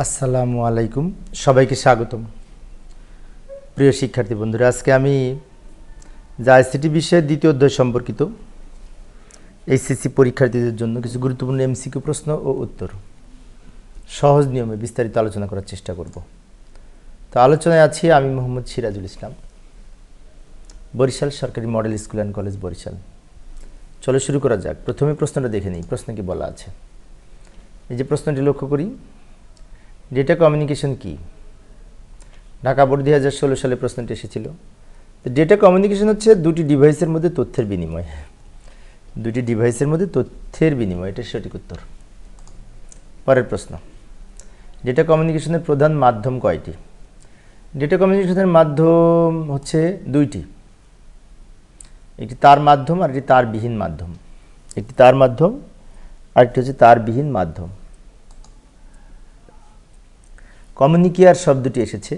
আসসালামু আলাইকুম, সবাইকে স্বাগতম। প্রিয় শিক্ষার্থী বন্ধুরা, আজকে আমি আইসিটি বিষয়ের দ্বিতীয় অধ্যায় সম্পর্কিত এইচএসসি পরীক্ষার্থীদের জন্য কিছু গুরুত্বপূর্ণ এমসিকিউ প্রশ্ন ও উত্তর সহজ নিয়মে বিস্তারিত আলোচনা করার চেষ্টা করব। তো আলোচনায় আছি আমি মোহাম্মদ সিরাজুল ইসলাম, বরিশাল সরকারি model school and college, Barishal. চলো শুরু করা যাক। প্রথমে প্রশ্নটা দেখে নিই, প্রশ্ন কি বলা আছে। এই যে প্রশ্নটি লক্ষ্য করি, ডেটা কমিউনিকেশন কি? ঢাকা বোর্ড 2016 সালে প্রশ্নটি এসেছিল। তো ডেটা কমিউনিকেশন হচ্ছে দুটি ডিভাইসের মধ্যে তথ্যের বিনিময়। দুটি ডিভাইসের মধ্যে তথ্যের বিনিময়, এটা সঠিক উত্তর। পরের প্রশ্ন, ডেটা কমিউনিকেশনের প্রধান মাধ্যম কয়টি? ডেটা কমিউনিকেশনের মাধ্যম হচ্ছে দুইটি, একটি তার মাধ্যম আর একটি তারবিহীন মাধ্যম। একটি তার মাধ্যম আর একটি হচ্ছে তারবিহীন মাধ্যম। কমিউনিকেয়ার শব্দটি এসেছে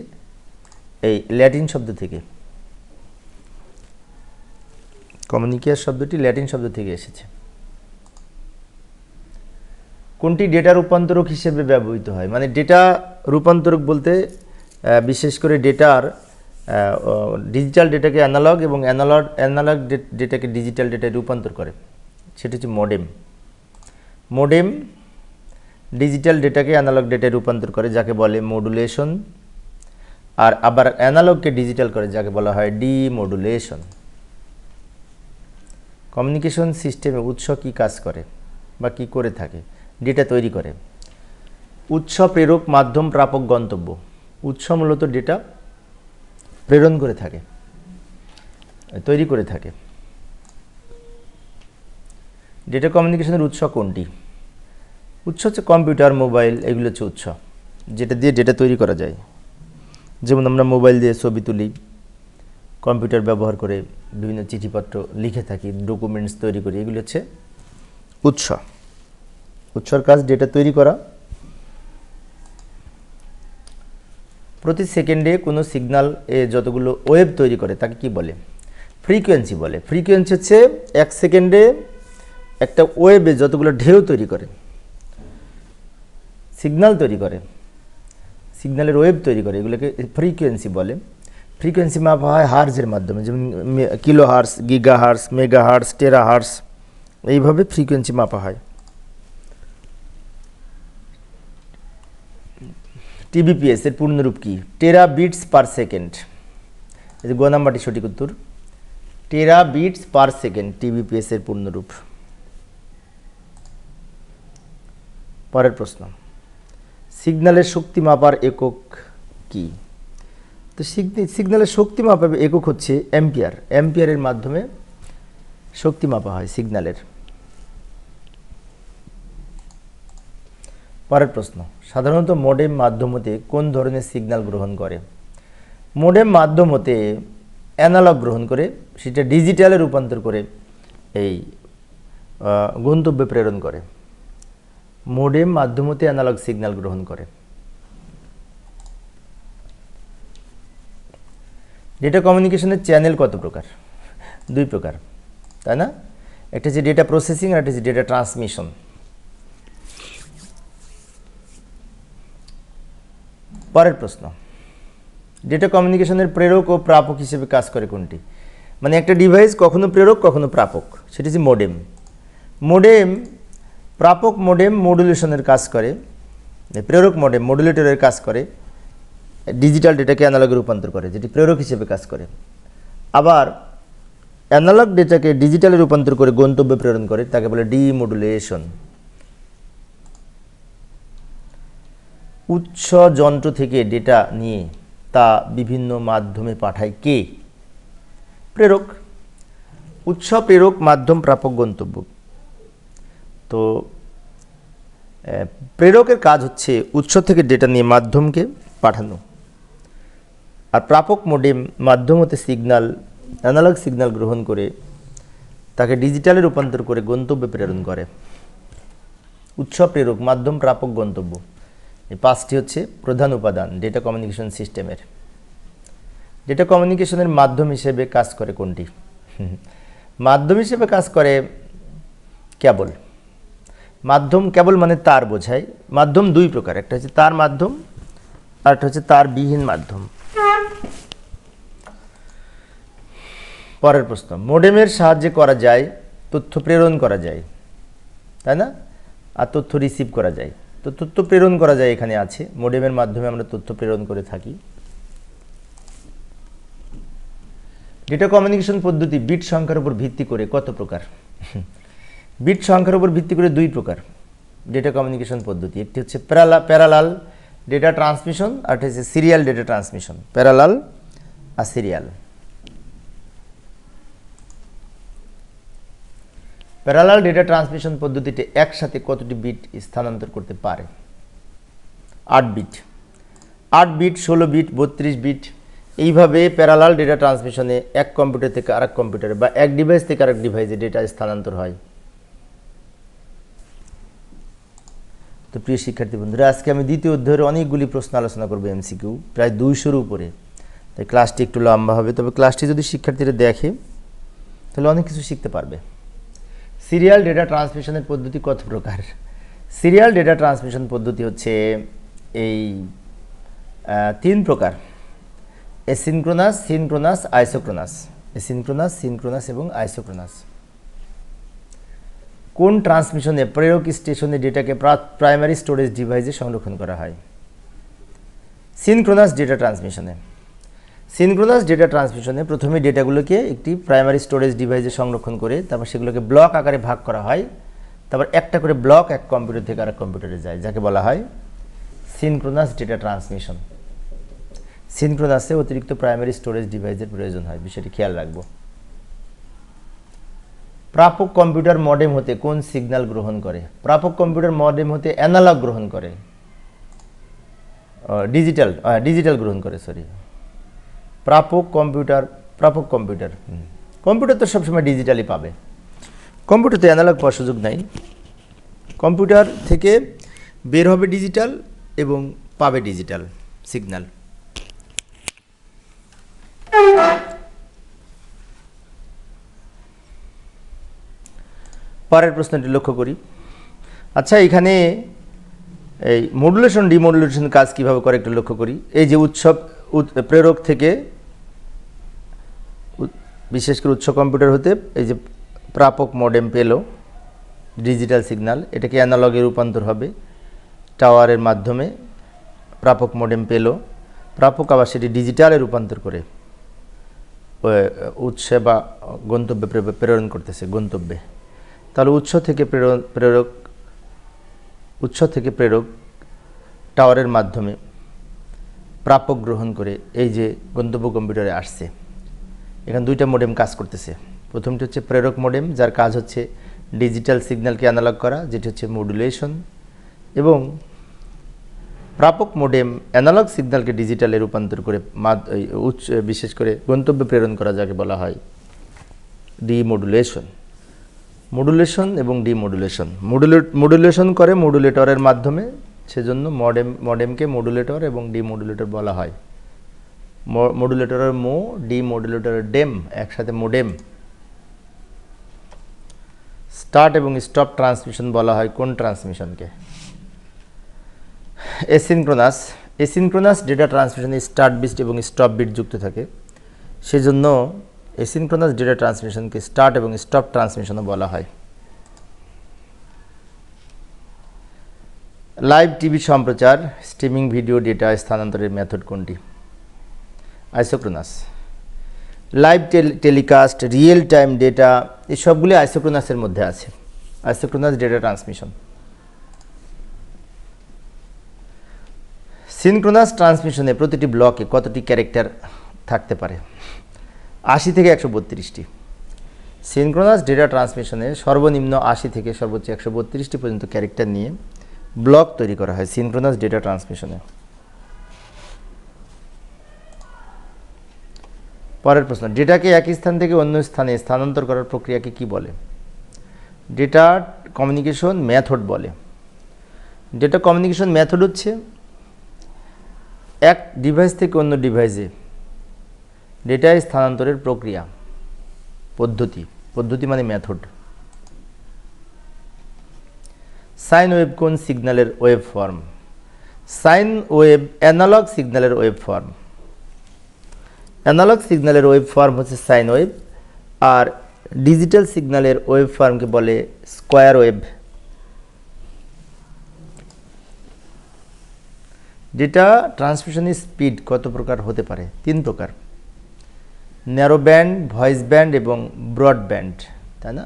এই ল্যাটিন শব্দ থেকে। কমিউনিকেয়ার শব্দটি ল্যাটিন শব্দ থেকে এসেছে। কোনটি ডেটা রূপান্তরক হিসেবে ব্যবহৃত হয়? মানে ডেটা রূপান্তরক বলতে বিশেষ করে ডেটার ডিজিটাল ডেটাকে অ্যানালগ এবং অ্যানালগ ডেটাকে ডিজিটাল ডেটায় রূপান্তর করে, সেটা হচ্ছে মডেম। মডেম ডিজিটাল ডেটাকে অ্যানালগ ডেটায় রূপান্তর করে, যাকে বলে মডুলেশন। আর আবার অ্যানালগকে ডিজিটাল করে, যাকে বলা হয় ডিমডুলেশন। কমিউনিকেশন সিস্টেমে উৎস কি কাজ করে বা কি করে থাকে? ডেটা তৈরি করে। উৎস, প্রেরক, মাধ্যম, প্রাপক, গন্তব্য। উৎস মূলত ডেটা প্রেরণ করে থাকে, তৈরি করে থাকে। ডেটা কমিউনিকেশনের উৎস কোনটি? উৎস হচ্ছে কম্পিউটার, মোবাইল, এগুলো হচ্ছে উৎস, যেটা দিয়ে ডেটা তৈরি করা যায়। যেমন আমরা মোবাইল দিয়ে ছবি তুলি, কম্পিউটার ব্যবহার করে বিভিন্ন চিঠিপত্র লিখে থাকি, ডকুমেন্টস তৈরি করি, এগুলো হচ্ছে উৎস। উৎসর কাজ ডেটা তৈরি করা। প্রতি সেকেন্ডে কোনো সিগন্যাল যতগুলো ওয়েভ তৈরি করে তাকে কি বলে? ফ্রিকোয়েন্সি বলে। ফ্রিকোয়েন্সি হচ্ছে এক সেকেন্ডে একটা ওয়েভে যতগুলো ঢেউ তৈরি করে, সিগন্যাল তৈরি করে, সিগন্যালের ওয়েভ তৈরি করে, এগুলোকে ফ্রিকোয়েন্সি বলে। ফ্রিকোয়েন্সি মাপা হয় হার্জের মাধ্যমে, যেমন kilo hertz, giga hertz, mega hertz, tera hertz, এইভাবে ফ্রিকোয়েন্সি মাপা হয়। টিবিপিএস এর পূর্ণরূপ কি? টেরা বিটস পার সেকেন্ড। এই যে গ নাম্বারটি সঠিক উত্তর। টেরা বিটস পার সেকেন্ড টিবিপিএস এর পূর্ণরূপ। পরের প্রশ্ন, সিগন্যালের শক্তি মাপার একক কি? তো সিগন্যালের শক্তি মাপার একক হচ্ছে অ্যাম্পিয়ার। অ্যাম্পিয়ারের মাধ্যমে শক্তি মাপা হয় সিগন্যালের। পরের প্রশ্ন, সাধারণত মডেম মাধ্যম হতে কোন ধরনের সিগন্যাল গ্রহণ করে? মডেম মাধ্যম হতে অ্যানালগ গ্রহণ করে, সেটা ডিজিটালে রূপান্তর করে এই গন্তব্যে প্রেরণ করে। মডেম মাধ্যম হতে অ্যানালগ সিগন্যাল গ্রহণ করে। ডেটা কমিউনিকেশনের চ্যানেল কত প্রকার? দুই প্রকার, তাই না? একটা হচ্ছে ডেটা প্রসেসিং আর একটা হচ্ছে ডেটা ট্রান্সমিশন। পরের প্রশ্ন, ডেটা কমিউনিকেশনের প্রেরক ও প্রাপক হিসেবে কাজ করে কোনটি? মানে একটা ডিভাইস কখনো প্রেরক কখনো প্রাপক, সেটি হচ্ছে মডেম। মডেম প্রাপক মডেম মডুলেশনের কাজ করে, প্রেরক মডেম মডুলেটরের কাজ করে, ডিজিটাল ডেটাকে অ্যানালগে রূপান্তর করে, যেটি প্রেরক হিসেবে কাজ করে। আবার অ্যানালগ ডেটাকে ডিজিটালে রূপান্তর করে গন্তব্যে প্রেরণ করে, তাকে বলে ডিমডুলেশন। উৎস যন্ত্র থেকে ডেটা নিয়ে তা বিভিন্ন মাধ্যমে পাঠায় কে? প্রেরক। উৎস, প্রেরক, মাধ্যম, প্রাপক, গন্তব্য। তো প্রেরকের কাজ হচ্ছে উৎস থেকে ডেটা নিয়ে মাধ্যমকে পাঠানো, আর প্রাপক মডেম মাধ্যম হতে সিগন্যাল, অ্যানালগ সিগন্যাল গ্রহণ করে তাকে ডিজিটালে রূপান্তর করে গন্তব্যে প্রেরণ করে। উৎস, প্রেরক, মাধ্যম, প্রাপক, গন্তব্য, এই পাঁচটি হচ্ছে প্রধান উপাদান ডেটা কমিউনিকেশন সিস্টেমের। ডেটা কমিউনিকেশনের মাধ্যম হিসেবে কাজ করে কোনটি? মাধ্যম হিসেবে কাজ করে কেবল। মাধ্যম কেবল মানে তার বোঝায়। মাধ্যম দুই প্রকার, একটা হচ্ছে তার মাধ্যম আর একটা হচ্ছে তার বিহীন মাধ্যম। পরের প্রশ্ন, মোডেমের সাহায্যে করা যায় তথ্য প্রেরণ করা যায়, তাই না? আর তথ্য রিসিভ করা যায়। তো তথ্য প্রেরণ করা যায় এখানে আছে, মোডেমের মাধ্যমে আমরা তথ্য প্রেরণ করে থাকি। ডেটা কমিউনিকেশন পদ্ধতি বিট সংখ্যার উপর ভিত্তি করে কত প্রকার? বিট সংখ্যার উপর ভিত্তি করে দুই প্রকার ডেটা কমিউনিকেশন পদ্ধতি। একটি হচ্ছে প্যারালাল ডেটা ট্রান্সমিশন আর একটা হচ্ছে সিরিয়াল ডেটা ট্রান্সমিশন। প্যারালাল আর সিরিয়াল। প্যারালাল ডেটা ট্রান্সমিশন পদ্ধতিতে একসাথে কতটি বিট স্থানান্তর করতে পারে? 8 বিট। 8 bit, 16 bit, 32 bit. এইভাবে প্যারালাল ডেটা ট্রান্সমিশনে এক কম্পিউটার থেকে আরেক কম্পিউটারে বা এক ডিভাইস থেকে আরেক ডিভাইসে ডেটা স্থানান্তর হয়। তো প্রিয় শিক্ষার্থী বন্ধুরা, আজকে আমি দ্বিতীয় অধ্যায়ের অনেকগুলি প্রশ্ন আলোচনা করবো, এমসিকিউ প্রায় 200-র উপরে। তাই ক্লাসটি একটু লম্বা হবে, তবে ক্লাসটি যদি শিক্ষার্থীরা দেখে তাহলে অনেক কিছু শিখতে পারবে। সিরিয়াল ডেটা ট্রান্সমিশনের পদ্ধতি কত প্রকার? সিরিয়াল ডেটা ট্রান্সমিশন পদ্ধতি হচ্ছে এই 3 প্রকার: asynchronous, synchronous, isochronous. Asynchronous, synchronous এবং আইসোক্রোনাস। কোন ট্রান্সমিশনে প্রেরক স্টেশনে ডেটাকে প্রাইমারি স্টোরেজ ডিভাইসে সংরক্ষণ করা হয়? সিনক্রোনাস ডেটা ট্রান্সমিশনে। সিনক্রোনাস ডেটা ট্রান্সমিশনে প্রথমে ডেটাগুলোকে একটি প্রাইমারি স্টোরেজ ডিভাইসে সংরক্ষণ করে তারপর সেগুলোকে ব্লক আকারে ভাগ করা হয়। তারপর একটা করে ব্লক এক কম্পিউটার থেকে আরেক কম্পিউটারে যায়, যাকে বলা হয় সিনক্রোনাস ডেটা ট্রান্সমিশন। সিনক্রোনাসে অতিরিক্ত প্রাইমারি স্টোরেজ ডিভাইসের প্রয়োজন হয়, বিষয়টি খেয়াল রাখবো। প্রাপক কম্পিউটার মডেম হতে কোন সিগন্যাল গ্রহণ করে? প্রাপক কম্পিউটার মডেম হতে অ্যানালগ গ্রহণ করে, ডিজিটাল গ্রহণ করে, সরি। প্রাপক কম্পিউটার তো সবসময় ডিজিটালি পাবে, কম্পিউটার তো অ্যানালগ পাওয়ার সুযোগ নাই। কম্পিউটার থেকে বের হবে ডিজিটাল এবং পাবে ডিজিটাল সিগন্যাল। পরের প্রশ্নটি লক্ষ্য করি। আচ্ছা, এখানে এই মডুলেশন ডিমডুলেশন কাজ কিভাবে করে একটু লক্ষ্য করি। এই যে প্রেরক থেকে, বিশেষ করে উৎস কম্পিউটার হতে এই যে প্রাপক মডেম পেল ডিজিটাল সিগন্যাল, এটাকে অ্যানালগে রূপান্তর হবে টাওয়ারের মাধ্যমে। প্রাপক মডেম পেল, প্রাপক আবার সেটি ডিজিটালে রূপান্তর করে উৎসে বা গন্তব্যে প্রেরণ করতেছে, গন্তব্যে। তাহলে উৎস থেকে প্রেরক টাওয়ারের মাধ্যমে প্রাপক গ্রহণ করে এই যে গন্তব্য কম্পিউটারে আসছে। এখানে দুইটা মডেম কাজ করতেছে। প্রথমটি হচ্ছে প্রেরক মডেম, যার কাজ হচ্ছে ডিজিটাল সিগন্যালকে অ্যানালগ করা, যেটি হচ্ছে মডুলেশন। এবং প্রাপক মডেম অ্যানালগ সিগন্যালকে ডিজিটালে রূপান্তর করে বিশেষ করে গন্তব্যে প্রেরণ করা, যাকে বলা হয় ডিমডুলেশন। মডুলেশন এবং ডিমডুলেশন। মডুলেশন করে মডুলেটরের মাধ্যমে, সেজন্য মডেমকে মডুলেটর এবং ডিমডুলেটর বলা হয়। মডুলেটরের ডিমডুলেটরের ডেম, একসাথে মোডেম। স্টার্ট এবং স্টপ ট্রান্সমিশন বলা হয় কোন ট্রান্সমিশনকে? এসিনক্রোনাস ডেটা ট্রান্সমিশনে স্টার্ট বিট এবং স্টপ বিট যুক্ত থাকে, সেজন্য এসিনক্রোনাস ডেটা ট্রান্সমিশনকে স্টার্ট এবং স্টপ ট্রান্সমিশনও বলা হয়। লাইভ টিভি সম্প্রচার, স্ট্রিমিং ভিডিও ডেটা স্থানান্তরের মেথড কোনটি? Isochronous. Live telecast, real time data, এই সবগুলি আইসোক্রোনাসের মধ্যে আছে, আইসোক্রোনাস ডেটা ট্রান্সমিশন। সিনক্রোনাস ট্রান্সমিশনে প্রতিটি ব্লকে কতটি ক্যারেক্টার থাকতে পারে? 80 থেকে 132টি। সিনক্রোনাস ডেটা ট্রান্সমিশনে সর্বনিম্ন 80 থেকে সর্বোচ্চ 132টি পর্যন্ত ক্যারেক্টার নিয়ে ব্লক তৈরি করা হয় সিনক্রোনাস ডেটা ট্রান্সমিশনে। পরের প্রশ্ন, ডেটাকে এক স্থান থেকে অন্য স্থানে স্থানান্তর করার প্রক্রিয়াকে কি বলে? ডেটা কমিউনিকেশন মেথড বলে। ডেটা কমিউনিকেশন মেথড হচ্ছে এক ডিভাইস থেকে অন্য ডিভাইসে ডেটা স্থানান্তরের প্রক্রিয়া, পদ্ধতি মানে মেথড। সাইন ওয়েভ কোন সিগন্যালের wave form? Sine wave analog সিগন্যালের ওয়েভ ফর্ম। অ্যানালগ সিগন্যালের ওয়েভ ফর্ম হচ্ছে সাইন ওয়েভ, আর ডিজিটাল সিগন্যালের ওয়েভ ফর্মকে বলে স্কোয়ার ওয়েভ। ডেটা ট্রান্সমিশনের স্পিড কত প্রকার হতে পারে? 3 প্রকার, ন্যারো ব্যান্ড, ভয়েস ব্যান্ড এবং ব্রড ব্যান্ড, তাই না?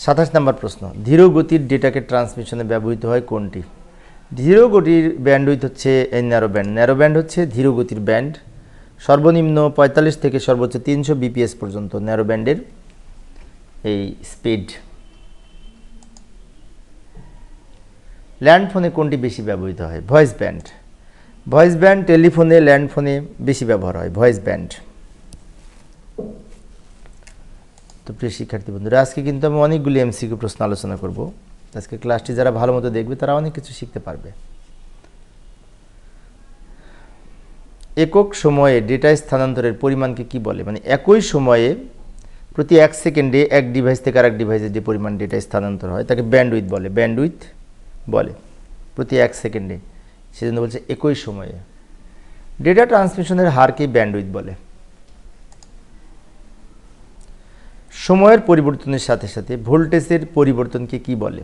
27 নম্বর প্রশ্ন, ধীর গতির ডেটাকে ট্রান্সমিশনে ব্যবহৃত হয় কোনটি? ধীর গতির ব্যান্ডউইথ হচ্ছে এই ন্যারো ব্যান্ড। ন্যারো ব্যান্ড হচ্ছে ধীর গতির ব্যান্ড, সর্বনিম্ন 45 থেকে সর্বোচ্চ 300 বিপিএস পর্যন্ত ন্যারো ব্যান্ডের এই স্পিড। ল্যান্ডফোনে কোনটি বেশি ব্যবহৃত হয়? Voice band. ভয়েস ব্যান্ড টেলিফোনে, ল্যান্ডফোনে বেশি ব্যবহার হয় ভয়েস ব্যান্ড। তো প্রিয় শিক্ষার্থী বন্ধুরা, আজকে কিন্তু আমি অনেকগুলি এমসিকিউ প্রশ্ন আলোচনা করব। আজকে ক্লাসটি যারা ভালো মতো দেখবে তারা অনেক কিছু শিখতে পারবে। একক সময়ে ডেটা স্থানান্তরের পরিমাণকে কি বলে? মানে একই সময়ে প্রতি 1 সেকেন্ডে এক ডিভাইস থেকে আরেক ডিভাইসে যে পরিমাণ ডেটা স্থানান্তর হয় তাকে ব্যান্ডউইথ বলে। ব্যান্ডউইথ বলে প্রতি 1 সেকেন্ডে, সেজন্য বলছে একই সময়ে। ডেটা ট্রান্সমিশনের হারকে ব্যান্ডউইথ বলে। সময়ের পরিবর্তনের সাথে সাথে ভোল্টেজের পরিবর্তনকে কি বলে?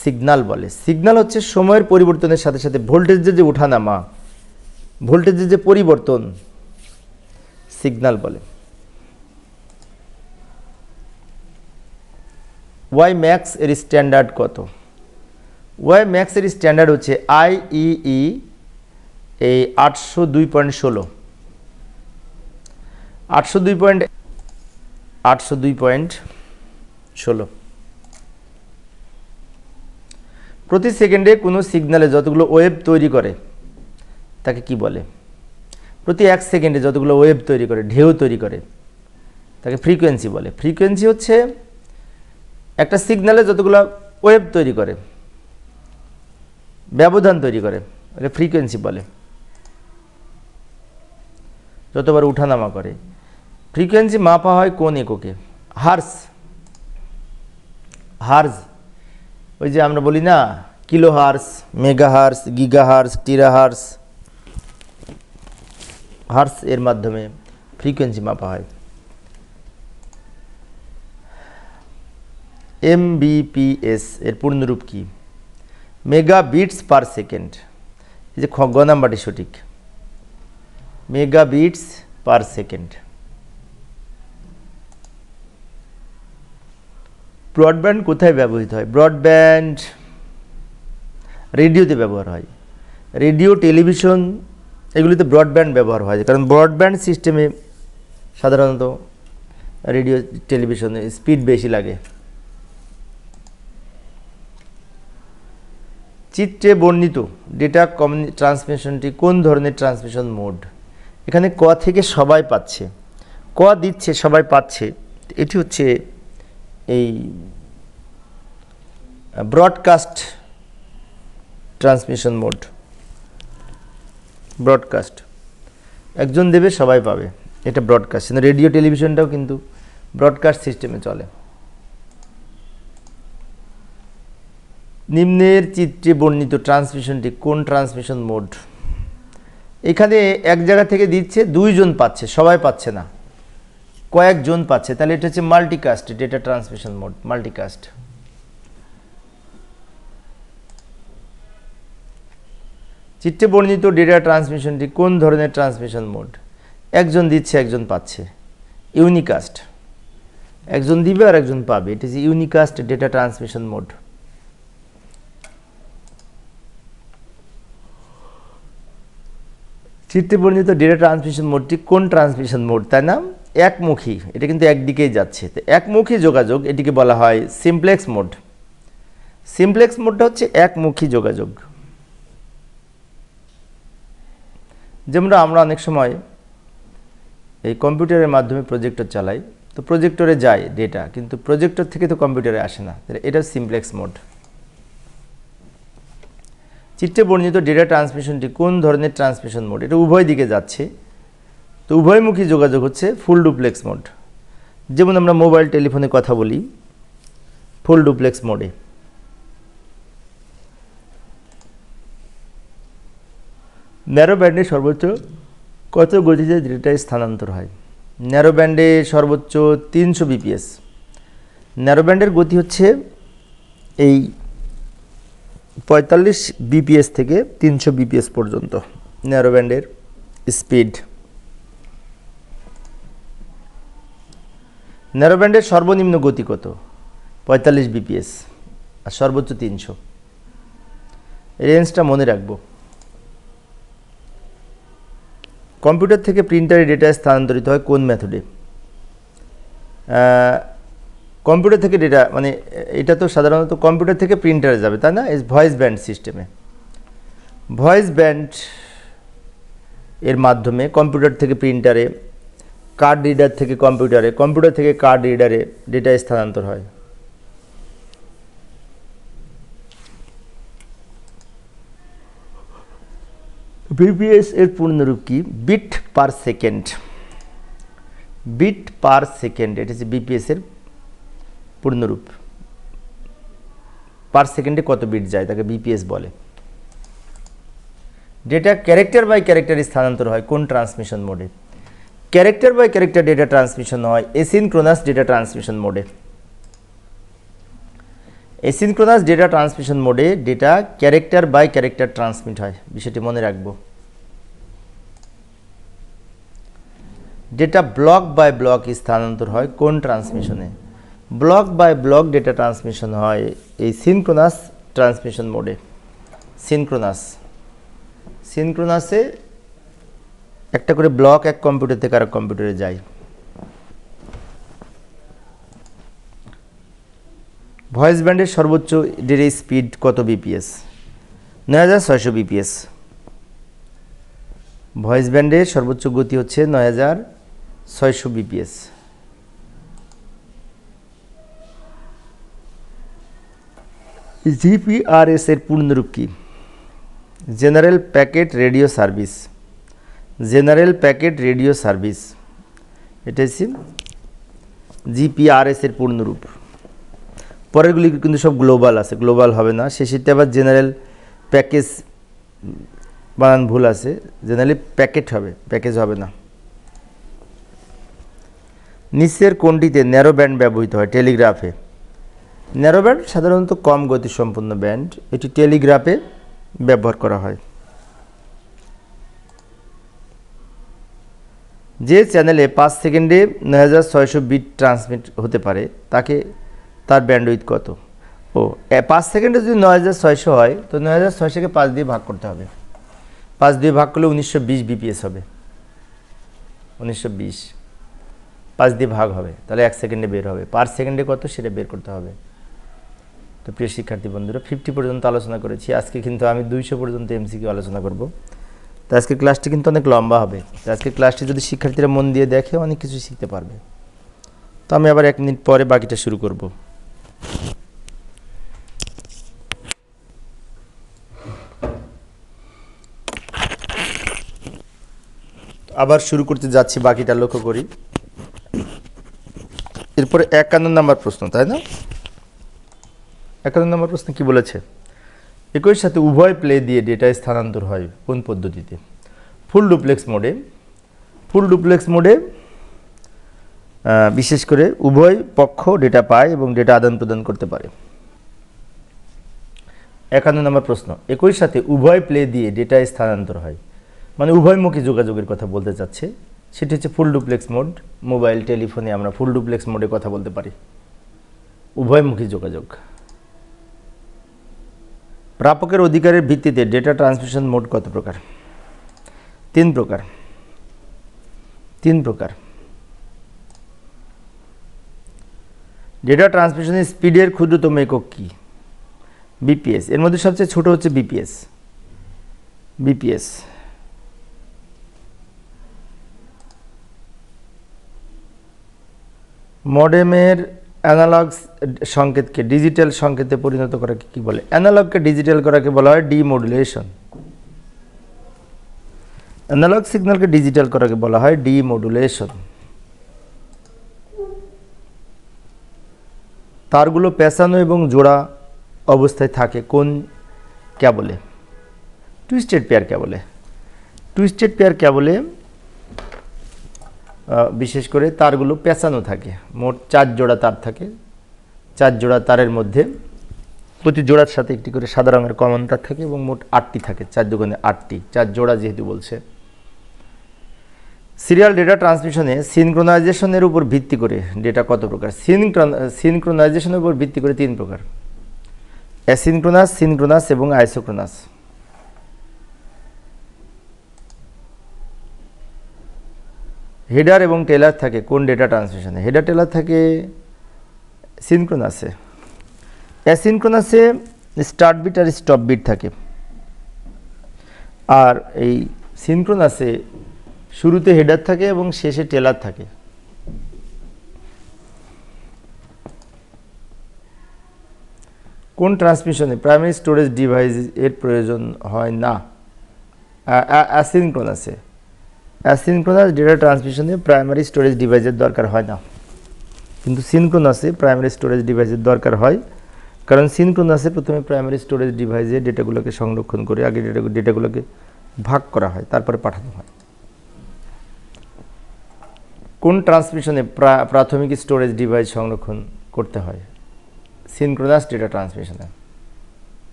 সিগন্যাল বলে। সিগন্যাল হচ্ছে সময়ের পরিবর্তনের সাথে সাথে ভোল্টেজের যে ওঠানামা, ভোল্টেজের যে পরিবর্তন, সিগন্যাল বলে। ওয়াই ম্যাক্স এর স্ট্যান্ডার্ড কত? ওয়াই ম্যাক্স এর স্ট্যান্ডার্ড হচ্ছে IEEE এই 802.16। 802.16 প্রতি সেকেন্ডে কোনো সিগন্যালে যতগুলো ওয়েভ তৈরি করে তাকে কি বলে? প্রতি 1 সেকেন্ডে যতগুলো ওয়েভ তৈরি করে, ঢেউ তৈরি করে, তাকে ফ্রিকোয়েন্সি বলে। ফ্রিকোয়েন্সি হচ্ছে একটা সিগন্যালে যতগুলো ওয়েভ তৈরি করে, ব্যবধান তৈরি করে, ওকে ফ্রিকোয়েন্সি বলে। যতবার উঠানামা করে। ফ্রিকোয়েন্সি মাপা হয় কোন এককে? হার্জ। হার্জ, ওই যে আমরা বলি না kilohertz, megahertz, gigahertz, terahertz. Hertz এর মাধ্যমে ফ্রিকোয়েন্সি মাপা হয়। MBPS এর পূর্ণরূপ কি? Megabits per second. এই যে গ নাম্বারটি সঠিক, megabits per second. Broadband কোথায় ব্যবহৃত হয়? ব্রডব্যান্ড রেডিওতে ব্যবহার হয়। রেডিও, টেলিভিশন এগুলিতে ব্রডব্যান্ড ব্যবহার হয়, কারণ ব্রডব্যান্ড সিস্টেমে সাধারণত রেডিও, টেলিভিশনে স্পিড বেশি লাগে। চিত্রে বর্ণিত ডেটা ট্রান্সমিশনটি কোন ধরনের ট্রান্সমিশন মোড? এখানে ক থেকে সবাই পাচ্ছে, ক দিচ্ছে সবাই পাচ্ছে, এটি হচ্ছে এই ব্রডকাস্ট ট্রান্সমিশন মোড। ব্রডকাস্ট একজন দেবে সবাই পাবে, এটা ব্রডকাস্ট। রেডিও টেলিভিশনটাও কিন্তু ব্রডকাস্ট সিস্টেমে চলে। নিম্নের চিত্রে বর্ণিত ট্রান্সমিশনটি কোন ট্রান্সমিশন মোড? এখানে এক জায়গা থেকে দিচ্ছে, 2 জন পাচ্ছে, সবাই পাচ্ছে না, কয়েকজন পাচ্ছে, তাহলে এটা হচ্ছে multicast data transmission mode. Multicast. চিত্রে বর্ণিত ডেটা ট্রান্সমিশনটি কোন ধরনের ট্রান্সমিশন মোড? একজন দিচ্ছে, একজন পাচ্ছে, ইউনিকাস্ট। একজন দিবে আর একজন পাবে, এটা হচ্ছে ইউনিকাস্ট ডেটা ট্রান্সমিশন মোড। চিত্রে বর্ণিত ডেটা ট্রান্সমিশন মোডটি কোন ট্রান্সমিশন মোড? তাই না, একমুখী, এটা কিন্তু একদিকেই যাচ্ছে, তো একমুখী যোগাযোগ, এটিকে বলা হয় সিমপ্লেক্স মোড। সিমপ্লেক্স মোডটা হচ্ছে একমুখী যোগাযোগ। যেমন আমরা অনেক সময় এই কম্পিউটারের মাধ্যমে প্রজেক্টর চালাই, তো প্রজেক্টরে যায় ডেটা, কিন্তু প্রজেক্টর থেকে তো কম্পিউটারে আসে না, এটা সিমপ্লেক্স মোড। চিত্রে বর্ণিত ডেটা ট্রান্সমিশনটি কোন ধরনের ট্রান্সমিশন মোড? এটা উভয় দিকে যাচ্ছে, তো উভয়মুখী যোগাযোগ হচ্ছে ফুল ডুপ্লেক্স মোড। যেমন আমরা মোবাইল টেলিফোনে কথা বলি ফুল ডুপ্লেক্স মোডে। ন্যারো ব্যান্ডে সর্বোচ্চ কত গতিতে ডেটা স্থানান্তর হয়? ন্যারো ব্যান্ডে সর্বোচ্চ 300 বিপিএস। ন্যারো ব্যান্ডের গতি হচ্ছে এই 45 বিপিএস থেকে 300 বিপিএস পর্যন্ত ন্যারো ব্যান্ডের স্পিড। ন্যারো ব্যান্ডের সর্বনিম্ন গতি কত? 45 বিপিএস আর সর্বোচ্চ 300। রেঞ্জটা মনে রাখবো। কম্পিউটার থেকে প্রিন্টারে ডেটা স্থানান্তরিত হয় কোন মেথডে? কম্পিউটার থেকে ডেটা মানে এটা তো সাধারণত কম্পিউটার থেকে প্রিন্টারে যাবে, তাই না? ভয়েস ব্যান্ড সিস্টেমে। ভয়েস ব্যান্ড এর মাধ্যমে কম্পিউটার থেকে প্রিন্টারে, কার্ড রিডার থেকে কম্পিউটারে, কম্পিউটার থেকে কার্ড রিডারে ডেটা স্থানান্তর হয়। বিপিএস এর পূর্ণরূপ কি? Bit per second. Bit per second, এটা হচ্ছে বিপিএস এর পূর্ণরূপ। পার সেকেন্ডে কত বিট যায় তাকে বিপিএস বলে। ডেটা ক্যারেক্টার বাই ক্যারেক্টার স্থানান্তর হয় কোন ট্রান্সমিশন মোডে? Character by character data transmission হয় এসিনক্রোনাস ডেটা ট্রান্সমিশন মোডে। এসিনক্রোনাস ডেটা ট্রান্সমিশন মোডে data character by character transmit হয়, বিষয়টি মনে রাখবো। ডেটা ব্লক বাই ব্লক স্থানান্তর হয় কোন ট্রান্সমিশনে? Block by block data transmission হয় এই সিনক্রোনাস ট্রান্সমিশন মোডে। সিনক্রোনাসে একটা করে ব্লক এক কম্পিউটার থেকে আরেক কম্পিউটারে যায়। ভয়েস ব্যান্ডের সর্বোচ্চ ডেটা স্পিড কত বিপিএস? 9600 বিপিএস। ভয়েস ব্যান্ডের সর্বোচ্চ গতি হচ্ছে 9600 বিপিএস। জিপিআরএস এর পূর্ণরূপ কি? General packet radio service. General packet radio service, এটা হচ্ছে জিপিআরএস এর পূর্ণরূপ। পরেরগুলি কিন্তু সব গ্লোবাল আছে, গ্লোবাল হবে না। শেষেরটা আবার জেনারেল প্যাকেজ, বানান ভুল আছে, জেনারেলি প্যাকেট হবে, প্যাকেজ হবে না। নিচের কোনটিতে ন্যারো ব্যান্ড ব্যবহৃত হয় টেলিগ্রাফে? ন্যারো ব্যান্ড সাধারণত কম গতিসম্পন্ন ব্যান্ড, এটি টেলিগ্রাফে ব্যবহার করা হয়। যে চ্যানেলে 5 সেকেন্ডে 9600 বিট ট্রান্সমিট হতে পারে তার ব্যান্ডউইথ কত? 5 সেকেন্ডে যদি 9600 হয় তো 9600কে 5 দিয়ে ভাগ করতে হবে। 5 দিয়ে ভাগ করলে 1920 বিপিএস হবে। 1920 5 দিয়ে ভাগ হবে, তাহলে 1 সেকেন্ডে বের হবে। পার সেকেন্ডে কত সেটা বের করতে হবে। তো প্রিয় শিক্ষার্থী বন্ধুরা, 50 পর্যন্ত আলোচনা করেছি। আজকে কিন্তু আমি 200 পর্যন্ত এমসিকিউ আলোচনা করব। তো আজকের ক্লাসটি কিন্তু অনেক লম্বা হবে। তো আজকের ক্লাসটি যদি শিক্ষার্থীরা মন দিয়ে দেখে অনেক কিছু শিখতে পারবে। তো আমি আবার 1 মিনিট পরে বাকিটা শুরু করব। আবার শুরু করতে যাচ্ছি, বাকিটা লক্ষ্য করি। এরপরে 51 নম্বর প্রশ্ন, তাই না? 51 নম্বর প্রশ্ন কি বলেছে? একই সাথে উভয় প্লে দিয়ে ডেটা স্থানান্তর হয় কোন পদ্ধতিতে? ফুল ডুপ্লেক্স মোডে। ফুল ডুপ্লেক্স মোডে বিশেষ করে উভয় পক্ষ ডেটা পায় এবং ডেটা আদান প্রদান করতে পারে। 51 নম্বর প্রশ্ন, একই সাথে উভয় প্লে দিয়ে ডেটা স্থানান্তর হয়, মানে উভয়মুখী যোগাযোগের কথা বলতে চাচ্ছে। সেটি হচ্ছে ফুল ডুপ্লেক্স মোড। মোবাইল টেলিফোনে আমরা ফুল ডুপ্লেক্স মোডে কথা বলতে পারি, উভয়মুখী যোগাযোগ। প্রাপকের অধিকারের ভিত্তিতে ডেটা ট্রান্সমিশন মোড কত প্রকার? 3 প্রকার। 3 প্রকার। ডেটা ট্রান্সমিশনের স্পিডের ক্ষুদ্রতম একক কি? বিপিএস। এর মধ্যে সবচেয়ে ছোট হচ্ছে বিপিএস। বিপিএস। মডেমের অ্যানালগ সংকেতকে ডিজিটাল সংকেতে পরিণত করাকে কি বলে? অ্যানালগকে ডিজিটাল করাকে বলা হয় ডিমডুলেশন। অ্যানালগ সিগন্যালকে ডিজিটাল করাকে বলা হয় ডিমডুলেশন। তারগুলো পেঁচানো এবং জোড়া অবস্থায় থাকে কোন কেবলে? টুইস্টেড পেয়ার কেবলে। টুইস্টেড পেয়ার কেবলে বিশেষ করে তারগুলো পেঁচানো থাকে। মোট 4 জোড়া তার থাকে। 4 জোড়া তারের মধ্যে প্রতি জোড়ার সাথে একটি করে সাদা রঙের কমন তার থাকে এবং মোট 8টি থাকে। 4 দুগুণে 8টি, 4 জোড়া যেহেতু বলছে। সিরিয়াল ডেটা ট্রান্সমিশনে সিনক্রোনাইজেশনের উপর ভিত্তি করে ডেটা কত প্রকার? সিনক্রোনাইজেশনের উপর ভিত্তি করে 3 প্রকার: অ্যাসিনক্রোনাস, সিনক্রোনাস এবং আইসোক্রোনাস। হেডার এবং টেলার থাকে কোন ডেটা ট্রান্সমিশনে? হেডার টেলার থাকে সিনক্রোনাসে। অ্যাসিনক্রোনাসে স্টার্ট বিট আর স্টপ বিট থাকে। আর এই সিনক্রোনাসে শুরুতে হেডার থাকে এবং শেষে টেলার থাকে। কোন ট্রান্সমিশনে প্রাইমারি স্টোরেজ ডিভাইস এর প্রয়োজন হয় না? অ্যাসিনক্রোনাসে। অ্যাসিনক্রোনাস ডেটা ট্রান্সমিশনে প্রাইমারি স্টোরেজ ডিভাইসের দরকার হয় না, কিন্তু সিনক্রোনাসে প্রাইমারি স্টোরেজ ডিভাইসের দরকার হয়। কারণ সিনক্রোনাসে প্রথমে প্রাইমারি স্টোরেজ ডিভাইসে ডেটাগুলোকে সংরক্ষণ করে আগে ডেটাগুলোকে ভাগ করা হয়, তারপরে পাঠানো হয়। কোন ট্রান্সমিশনে প্রাথমিক স্টোরেজ ডিভাইস সংরক্ষণ করতে হয়? সিনক্রোনাস ডেটা ট্রান্সমিশনে।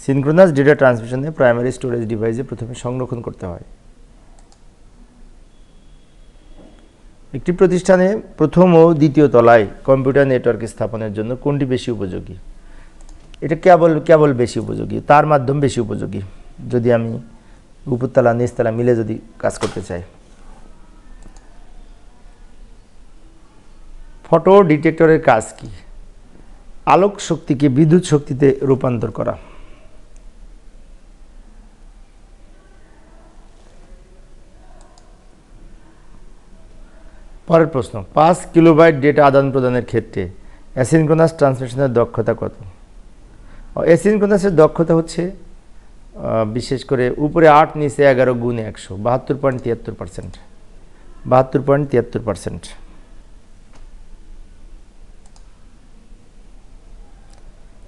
সিনক্রোনাস ডেটা ট্রান্সমিশনে প্রাইমারি স্টোরেজ ডিভাইসে প্রথমে সংরক্ষণ করতে হয়। একটি প্রতিষ্ঠানে প্রথম ও দ্বিতীয় তলায় কম্পিউটার নেটওয়ার্ক স্থাপনের জন্য কোনটি বেশি উপযোগী? এটা কেবল বেশি উপযোগী, তার মাধ্যম বেশি উপযোগী যদি আমি উপরতলা নিচতলা মিলে যদি কাজ করতে চাই। ফটো ডিটেক্টরের কাজ কি? আলোক শক্তিকে বিদ্যুৎ শক্তিতে রূপান্তর করা। পরের প্রশ্ন, 5 কিলোবাইট ডেটা আদান প্রদানের ক্ষেত্রে অ্যাসিনক্রোনাস ট্রান্সমিশনের দক্ষতা কত? অ্যাসিনক্রোনাসের দক্ষতা হচ্ছে বিশেষ করে উপরে 8 নিচে 11 গুণ 100, 72.73%। 72.73%।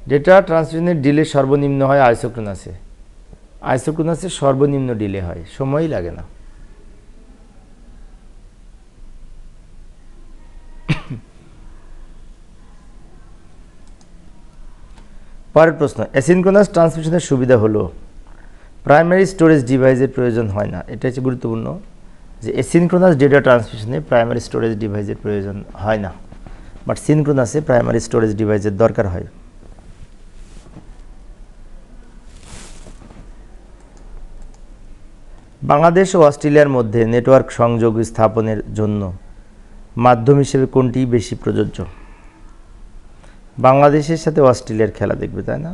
ডেটা ট্রান্সমিশনের ডিলে সর্বনিম্ন হয় আইসোক্রোনাসে। আইসোক্রোনাসে সর্বনিম্ন ডিলে হয়, সময়ই লাগে না। পরের প্রশ্ন, অ্যাসিনক্রোনাস ট্রান্সমিশনের সুবিধা হলো প্রাইমারি স্টোরেজ ডিভাইসের প্রয়োজন হয় না। এটা হচ্ছে গুরুত্বপূর্ণ যে অ্যাসিনক্রোনাস ডেটা ট্রান্সমিশনে প্রাইমারি স্টোরেজ ডিভাইসের প্রয়োজন হয় না, বাট সিনক্রোনাসে প্রাইমারি স্টোরেজ ডিভাইসের দরকার হয়। বাংলাদেশ ও অস্ট্রেলিয়ার মধ্যে নেটওয়ার্ক সংযোগ স্থাপনের জন্য মাধ্যম হিসেবে কোনটি বেশি প্রযোজ্য? বাংলাদেশের সাথে অস্ট্রেলিয়ার খেলা দেখবে, তাই না?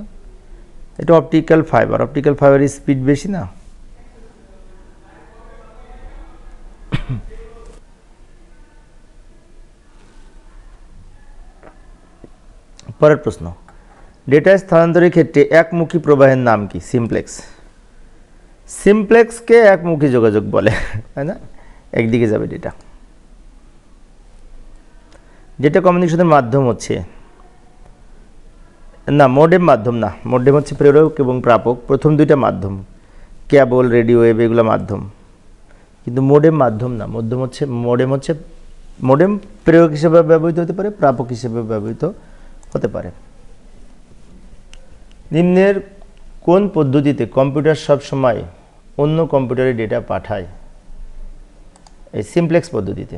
এটা অপটিক্যাল ফাইবার। অপটিক্যাল ফাইবারের স্পিড বেশি না? পরের প্রশ্ন, ডেটা স্থানান্তরের ক্ষেত্রে একমুখী প্রবাহের নাম কি? সিমপ্লেক্স। সিমপ্লেক্সকে একমুখী যোগাযোগ বলে, তাই না? একদিকে যাবে ডেটা। ডেটা কমিউনিকেশনের মাধ্যম হচ্ছে না, মোডেম মাধ্যম না। মোডেম হচ্ছে প্রেরক এবং প্রাপক, প্রথম দুইটা মাধ্যম। কেবল, রেডিও ওয়েভ এগুলো মাধ্যম, কিন্তু মোডেম মাধ্যম না। মোডেম প্রেরক হিসেবে ব্যবহৃত হতে পারে, প্রাপক হিসেবে ব্যবহৃত হতে পারে। নিম্নের কোন পদ্ধতিতে কম্পিউটার সব সময় অন্য কম্পিউটারে ডেটা পাঠায়? এই সিমপ্লেক্স পদ্ধতিতে।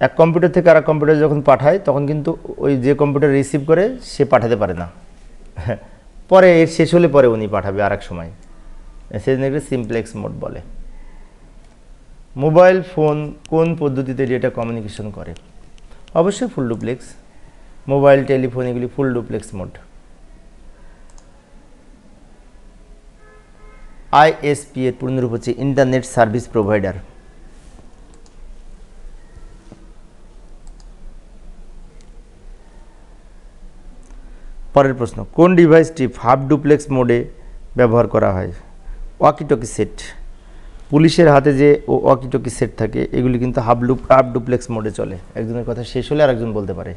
এক কম্পিউটার থেকে আরেক কম্পিউটারে যখন পাঠায় তখন কিন্তু ওই যে কম্পিউটার রিসিভ করে সে পাঠাতে পারে না, পরে এর শেষ হলে পরে উনি পাঠাবে আরেক সময়। সেজন্য সিমপ্লেক্স মোড বলে। মোবাইল ফোন কোন পদ্ধতিতে ডেটা কমিউনিকেশন করে? অবশ্যই ফুল ডুপ্লেক্স। মোবাইল, টেলিফোন এগুলি ফুল ডুপ্লেক্স মোড। আইএসপি এর পূর্ণরূপ হচ্ছে ইন্টারনেট সার্ভিস প্রোভাইডার। পরের প্রশ্ন, কোন ডিভাইসটি হাফ ডুপ্লেক্স মোডে ব্যবহার করা হয়? Walkie talkie set. পুলিশের হাতে যে ওয়াকিটকি সেট থাকে এগুলি কিন্তু হাফ ডুপ্লেক্স মোডে চলে। একজনের কথা শেষ হলে আরেকজন বলতে পারে।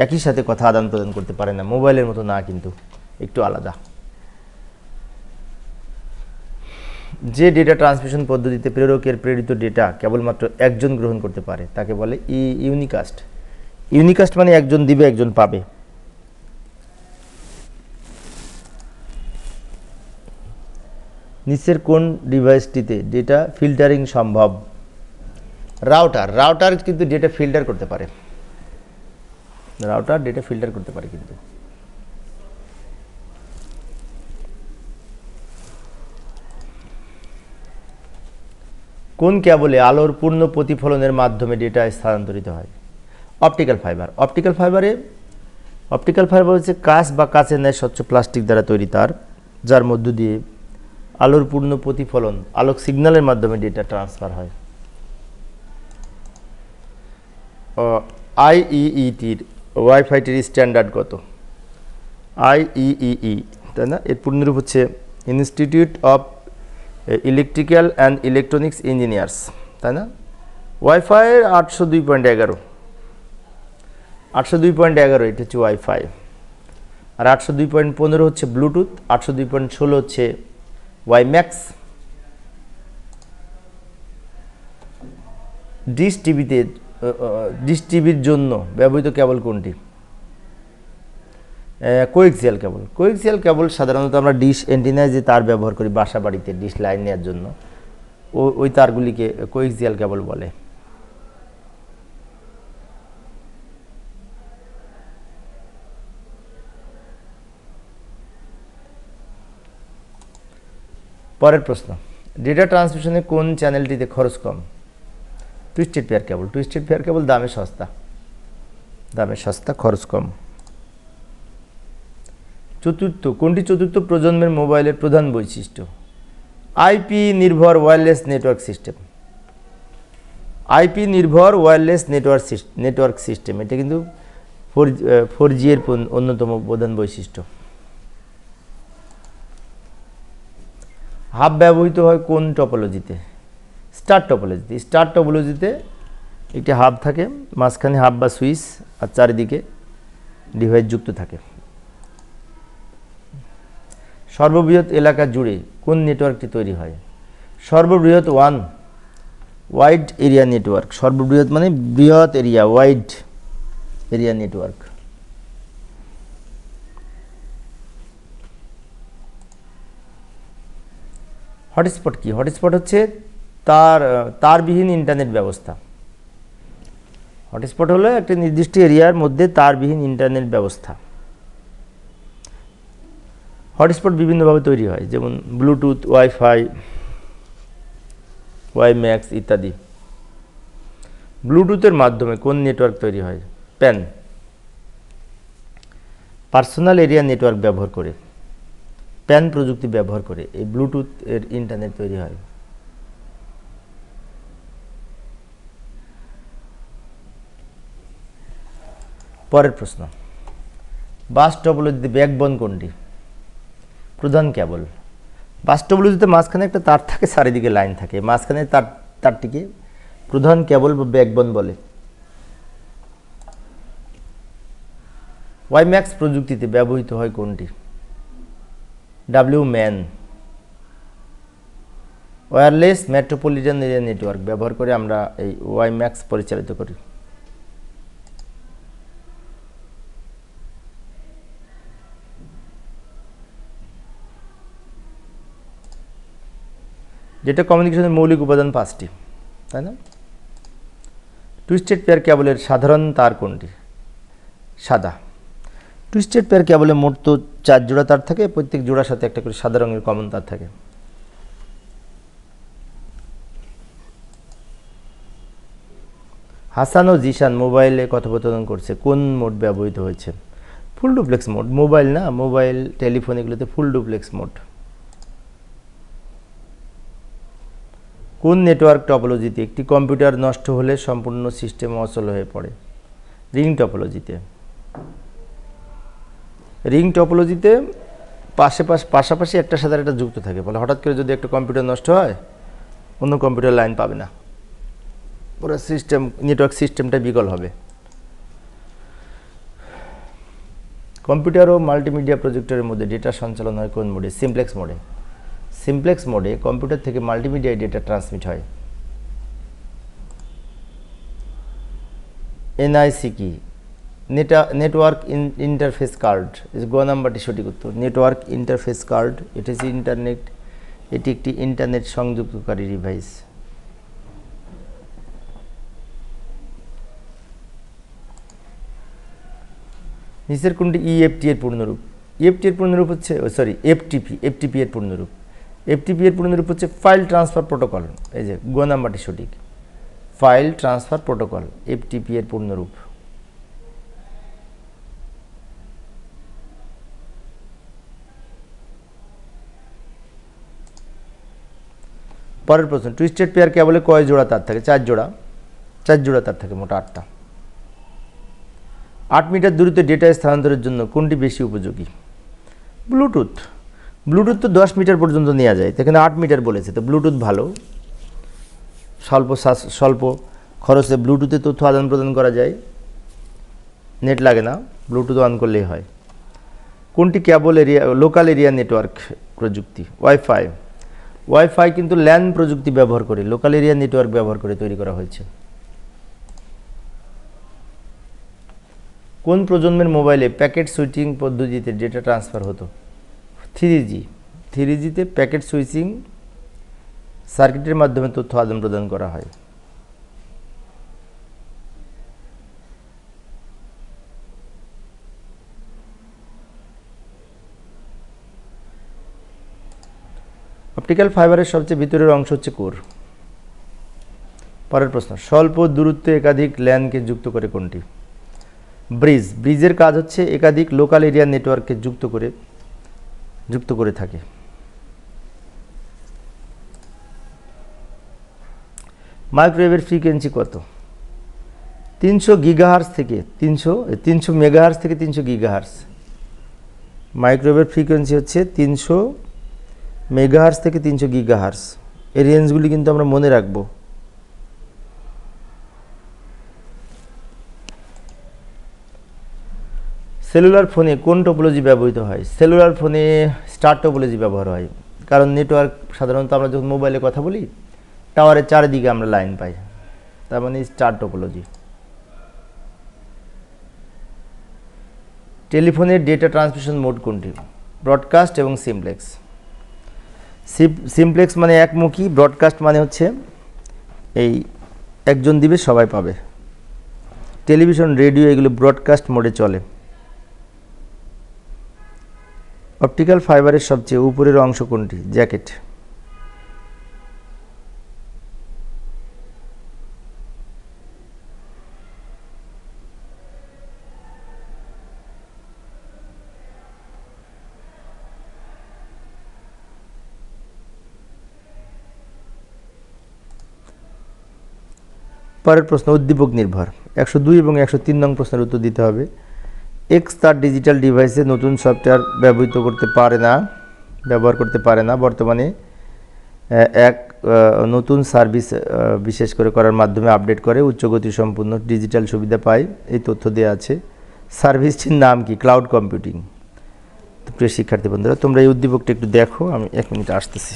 একই সাথে কথা আদান প্রদান করতে পারে না, মোবাইলের মতো না, কিন্তু একটু আলাদা। যে ডেটা ট্রান্সমিশন পদ্ধতিতে প্রেরকের প্রেরিত ডেটা কেবলমাত্র একজন গ্রহণ করতে পারে তাকে বলে ইউনিকাস্ট। ইউনিকাস্ট মানে একজন দিবে একজন পাবে। নিচের কোন ডিভাইসটিতে ডেটা ফিল্টারিং সম্ভব? রাউটার। রাউটার কিন্তু ডেটা ফিল্টার করতে পারে, রাউটার ডেটা ফিল্টার করতে পারে। কিন্তু কোন কেবলে আলোর পূর্ণ প্রতিফলনের মাধ্যমে ডেটা স্থানান্তরিত হয়? Optical fibre. অপটিক্যাল ফাইবার হচ্ছে কাঁচ বা কাঁচের ন্যায় স্বচ্ছ প্লাস্টিক দ্বারা তৈরি তার, যার মধ্য দিয়ে আলোর পূর্ণ প্রতিফলন আলোক সিগন্যালের মাধ্যমে ডেটা ট্রান্সফার হয়। আইইইটির ওয়াইফাইটির স্ট্যান্ডার্ড কত? আইইইই, তাই না? এর পূর্ণরূপ হচ্ছে institute of electrical and electronics engineers, তাই না? ওয়াইফাইয়ের 802.11, 802.11 এটা হচ্ছে ওয়াইফাই। আর 802.15 হচ্ছে ব্লুটুথ, 802.16 হচ্ছে ওয়াইম্যাক্স। ডিশ টিভির জন্য ব্যবহৃত কেবল কোনটি? কোয়েক্সিয়াল কেবল। কোয়েক্সিয়াল কেবল সাধারণত আমরা ডিশ অ্যান্টেনায় যে তার ব্যবহার করি বাসা বাড়িতে ডিশ লাইন নেওয়ার জন্য, ওই তারগুলিকে কোয়েক্সিয়াল কেবল বলে। পরের প্রশ্ন, ডেটা ট্রান্সমিশনে কোন চ্যানেলটিতে খরচ কম? Twisted pair cable. Twisted pair cable দামে সস্তা, খরচ কম। কোনটি চতুর্থ প্রজন্মের মোবাইলের প্রধান বৈশিষ্ট্য? আইপি নির্ভর ওয়্যারলেস নেটওয়ার্ক সিস্টেম। আইপি নির্ভর ওয়্যারলেস নেটওয়ার্ক সিস্টেম, এটা কিন্তু 4G এর অন্যতম প্রধান বৈশিষ্ট্য। হাব ব্যবহৃত হয় কোন টপোলজিতে? স্টার টপোলজিতে। স্টার টপোলজিতে একটি হাব থাকে, মাঝখানে হাব বা সুইচ, আর চারিদিকে ডিভাইস যুক্ত থাকে। সর্ববৃহৎ এলাকা জুড়ে কোন নেটওয়ার্কটি তৈরি হয়? সর্ববৃহৎ ওয়াইড এরিয়া নেটওয়ার্ক। সর্ববৃহৎ মানে বৃহৎ area, wide area network. Hotspot কি? হটস্পট হচ্ছে তারবিহীন ইন্টারনেট ব্যবস্থা। হটস্পট হলো একটা নির্দিষ্ট এরিয়ার মধ্যে তারবিহীন ইন্টারনেট ব্যবস্থা। হটস্পট বিভিন্নভাবে তৈরি হয়, যেমন ব্লুটুথ, ওয়াইফাই, ওয়াইম্যাক্স ইত্যাদি। ব্লুটুথের মাধ্যমে কোন নেটওয়ার্ক তৈরি হয়? প্যান। পার্সোনাল এরিয়া নেটওয়ার্ক ব্যবহার করে, প্যান প্রযুক্তি ব্যবহার করে এই ব্লুটুথ এর ইন্টারনেট তৈরি হয়। পরের প্রশ্ন, বাস টপোলজিতে ব্যাকবোন কোনটি? প্রধান কেবল। বাস টপোলজিতে মাঝখানে একটা তার থাকে, চারিদিকে লাইন থাকে, মাঝখানে তারটিকে প্রধান কেবল বা ব্যাকবোন বলে। ওয়াইম্যাক্স প্রযুক্তিতে ব্যবহৃত হয় কোনটি? WMAN, wireless metropolitan area network ব্যবহার করে আমরা এই ওয়াইম্যাক্স পরিচালিত করি। যেটা কমিউনিকেশনের মৌলিক উপাদান 5টি, তাই না? টুইস্টেড পেয়ার কেবলের সাধারণ তার কোনটি? সাদা। টুইস্টেড পেয়ার কেবলে মোট তো 4 জোড়া তার থাকে, প্রত্যেক জোড়ার সাথে একটা করে সাদা রঙের কমন তার থাকে। হাসান ও জিশান মোবাইলে কথোপকথন করছে, কোন মোড ব্যবহৃত হয়েছে? Full duplex mode. মোবাইল না, মোবাইল টেলিফোন এগুলোতে ফুল ডুপ্লেক্স মোড। কোন নেটওয়ার্ক টপোলজিতে একটি কম্পিউটার নষ্ট হলে সম্পূর্ণ সিস্টেম অচল হয়ে পড়ে? রিং টপোলজিতে। রিং টপোলজিতে পাশাপাশি একটার সাথে একটা যুক্ত থাকে, ফলে হঠাৎ করে যদি একটা কম্পিউটার নষ্ট হয় অন্য কম্পিউটার লাইন পাবে না, পুরো নেটওয়ার্ক সিস্টেমটা বিকল হবে। কম্পিউটার ও মাল্টিমিডিয়া প্রজেক্টরের মধ্যে ডেটা সঞ্চালন হয় কোন মোডে? সিমপ্লেক্স মোডে। সিমপ্লেক্স মোডে কম্পিউটার থেকে মাল্টিমিডিয়ায় ডেটা ট্রান্সমিট হয়। এনআইসি কি? Network interface card. গ নাম্বারটি সঠিক উত্তর। নেটওয়ার্ক ইন্টারফেস কার্ড, এটি হচ্ছে ইন্টারনেট, এটি একটি ইন্টারনেট সংযুক্তকারী ডিভাইস। নিচের কোনটি ইএফটি এর পূর্ণরূপ? ইএফটি এর পূর্ণরূপ হচ্ছে এফটিপি এর পূর্ণরূপ। এফটিপি এর পূর্ণরূপ হচ্ছে ফাইল ট্রান্সফার প্রোটোকল। এই যে গ নাম্বারটি সঠিক, ফাইল ট্রান্সফার প্রোটোকল এফটিপি এর পূর্ণরূপ। পরের প্রশ্ন, টুইস্টেড পেয়ার কেবলে কয় জোড়া তার থাকে? 4 জোড়া। 4 জোড়া তার থাকে, মোট 8টা। 8 মিটার দূরত্বে ডেটা স্থানান্তরের জন্য কোনটি বেশি উপযোগী? ব্লুটুথ। ব্লুটুথ তো 10 মিটার পর্যন্ত নেওয়া যায়, এখানে 8 মিটার বলেছে, তো ব্লুটুথ ভালো। স্বল্প খরচে ব্লুটুথে তথ্য আদান প্রদান করা যায়, নেট লাগে না, ব্লুটুথ অন করলেই হয়। কোনটি কেবল এরিয়া লোকাল এরিয়া নেটওয়ার্ক প্রযুক্তি? ওয়াইফাই। ওয়াইফাই কিন্তু ল্যান প্রযুক্তি ব্যবহার করে, লোকাল এরিয়া নেটওয়ার্ক ব্যবহার করে তৈরি করা হয়েছে। কোন প্রজন্মের মোবাইলে প্যাকেট সুইচিং পদ্ধতিতে ডেটা ট্রান্সফার হতো? 3G। 3Gতে প্যাকেট সুইচিং সার্কিটের মাধ্যমে তথ্য আদান প্রদান করা হয়। অপটিক্যাল ফাইবারের সবচেয়ে ভিতরের অংশ হচ্ছে কোর। পরের প্রশ্ন, স্বল্প দূরত্বে একাধিক ল্যানকে যুক্ত করে কোনটি? ব্রিজ। ব্রিজের কাজ হচ্ছে একাধিক লোকাল এরিয়া নেটওয়ার্ককে যুক্ত করে থাকে। মাইক্রোওয়েভের ফ্রিকোয়েন্সি কত? 300 গিগাহার্জ থেকে 300 মেগাহার্জ থেকে 300 গিগাহার্জ। মাইক্রোওয়েভের ফ্রিকোয়েন্সি হচ্ছে 300 মেগাহার্জ থেকে 300 গিগাহার্জ। এই রেঞ্জগুলি কিন্তু আমরা মনে রাখবো। সেলুলার ফোনে কোন টোপোলজি ব্যবহৃত হয়? সেলুলার ফোনে স্টার টোপোলজি ব্যবহার হয়, কারণ নেটওয়ার্ক সাধারণত আমরা যখন মোবাইলে কথা বলি টাওয়ারের চারিদিকে আমরা লাইন পাই, তার মানে স্টার টোপোলজি। টেলিফোনের ডেটা ট্রান্সমিশন মোড কোনটি? ব্রডকাস্ট এবং সিমপ্লেক্স। সিমপ্লেক্স মানে একমুখী, ব্রডকাস্ট মানে হচ্ছে এই একজন দিবে সবাই পাবে। টেলিভিশন, রেডিও এগুলো ব্রডকাস্ট মোডে চলে। অপটিক্যাল ফাইবারের সবচেয়ে উপরের অংশ কোনটি? জ্যাকেট। পরের প্রশ্ন, উদ্দীপক নির্ভর। 102 এবং 103 নং প্রশ্নের উত্তর দিতে হবে। এক্স তার ডিজিটাল ডিভাইসে নতুন সফটওয়্যার ব্যবহার করতে পারে না। বর্তমানে এক নতুন সার্ভিস বিশেষ করে করার মাধ্যমে আপডেট করে উচ্চগতি সম্পূর্ণ ডিজিটাল সুবিধা পায়, এই তথ্য দেওয়া আছে। সার্ভিসটির নাম কি? Cloud computing. তো প্রিয় শিক্ষার্থী বন্ধুরা, তোমরা এই উদ্দীপকটা একটু দেখো, আমি 1 মিনিট আসতেছি।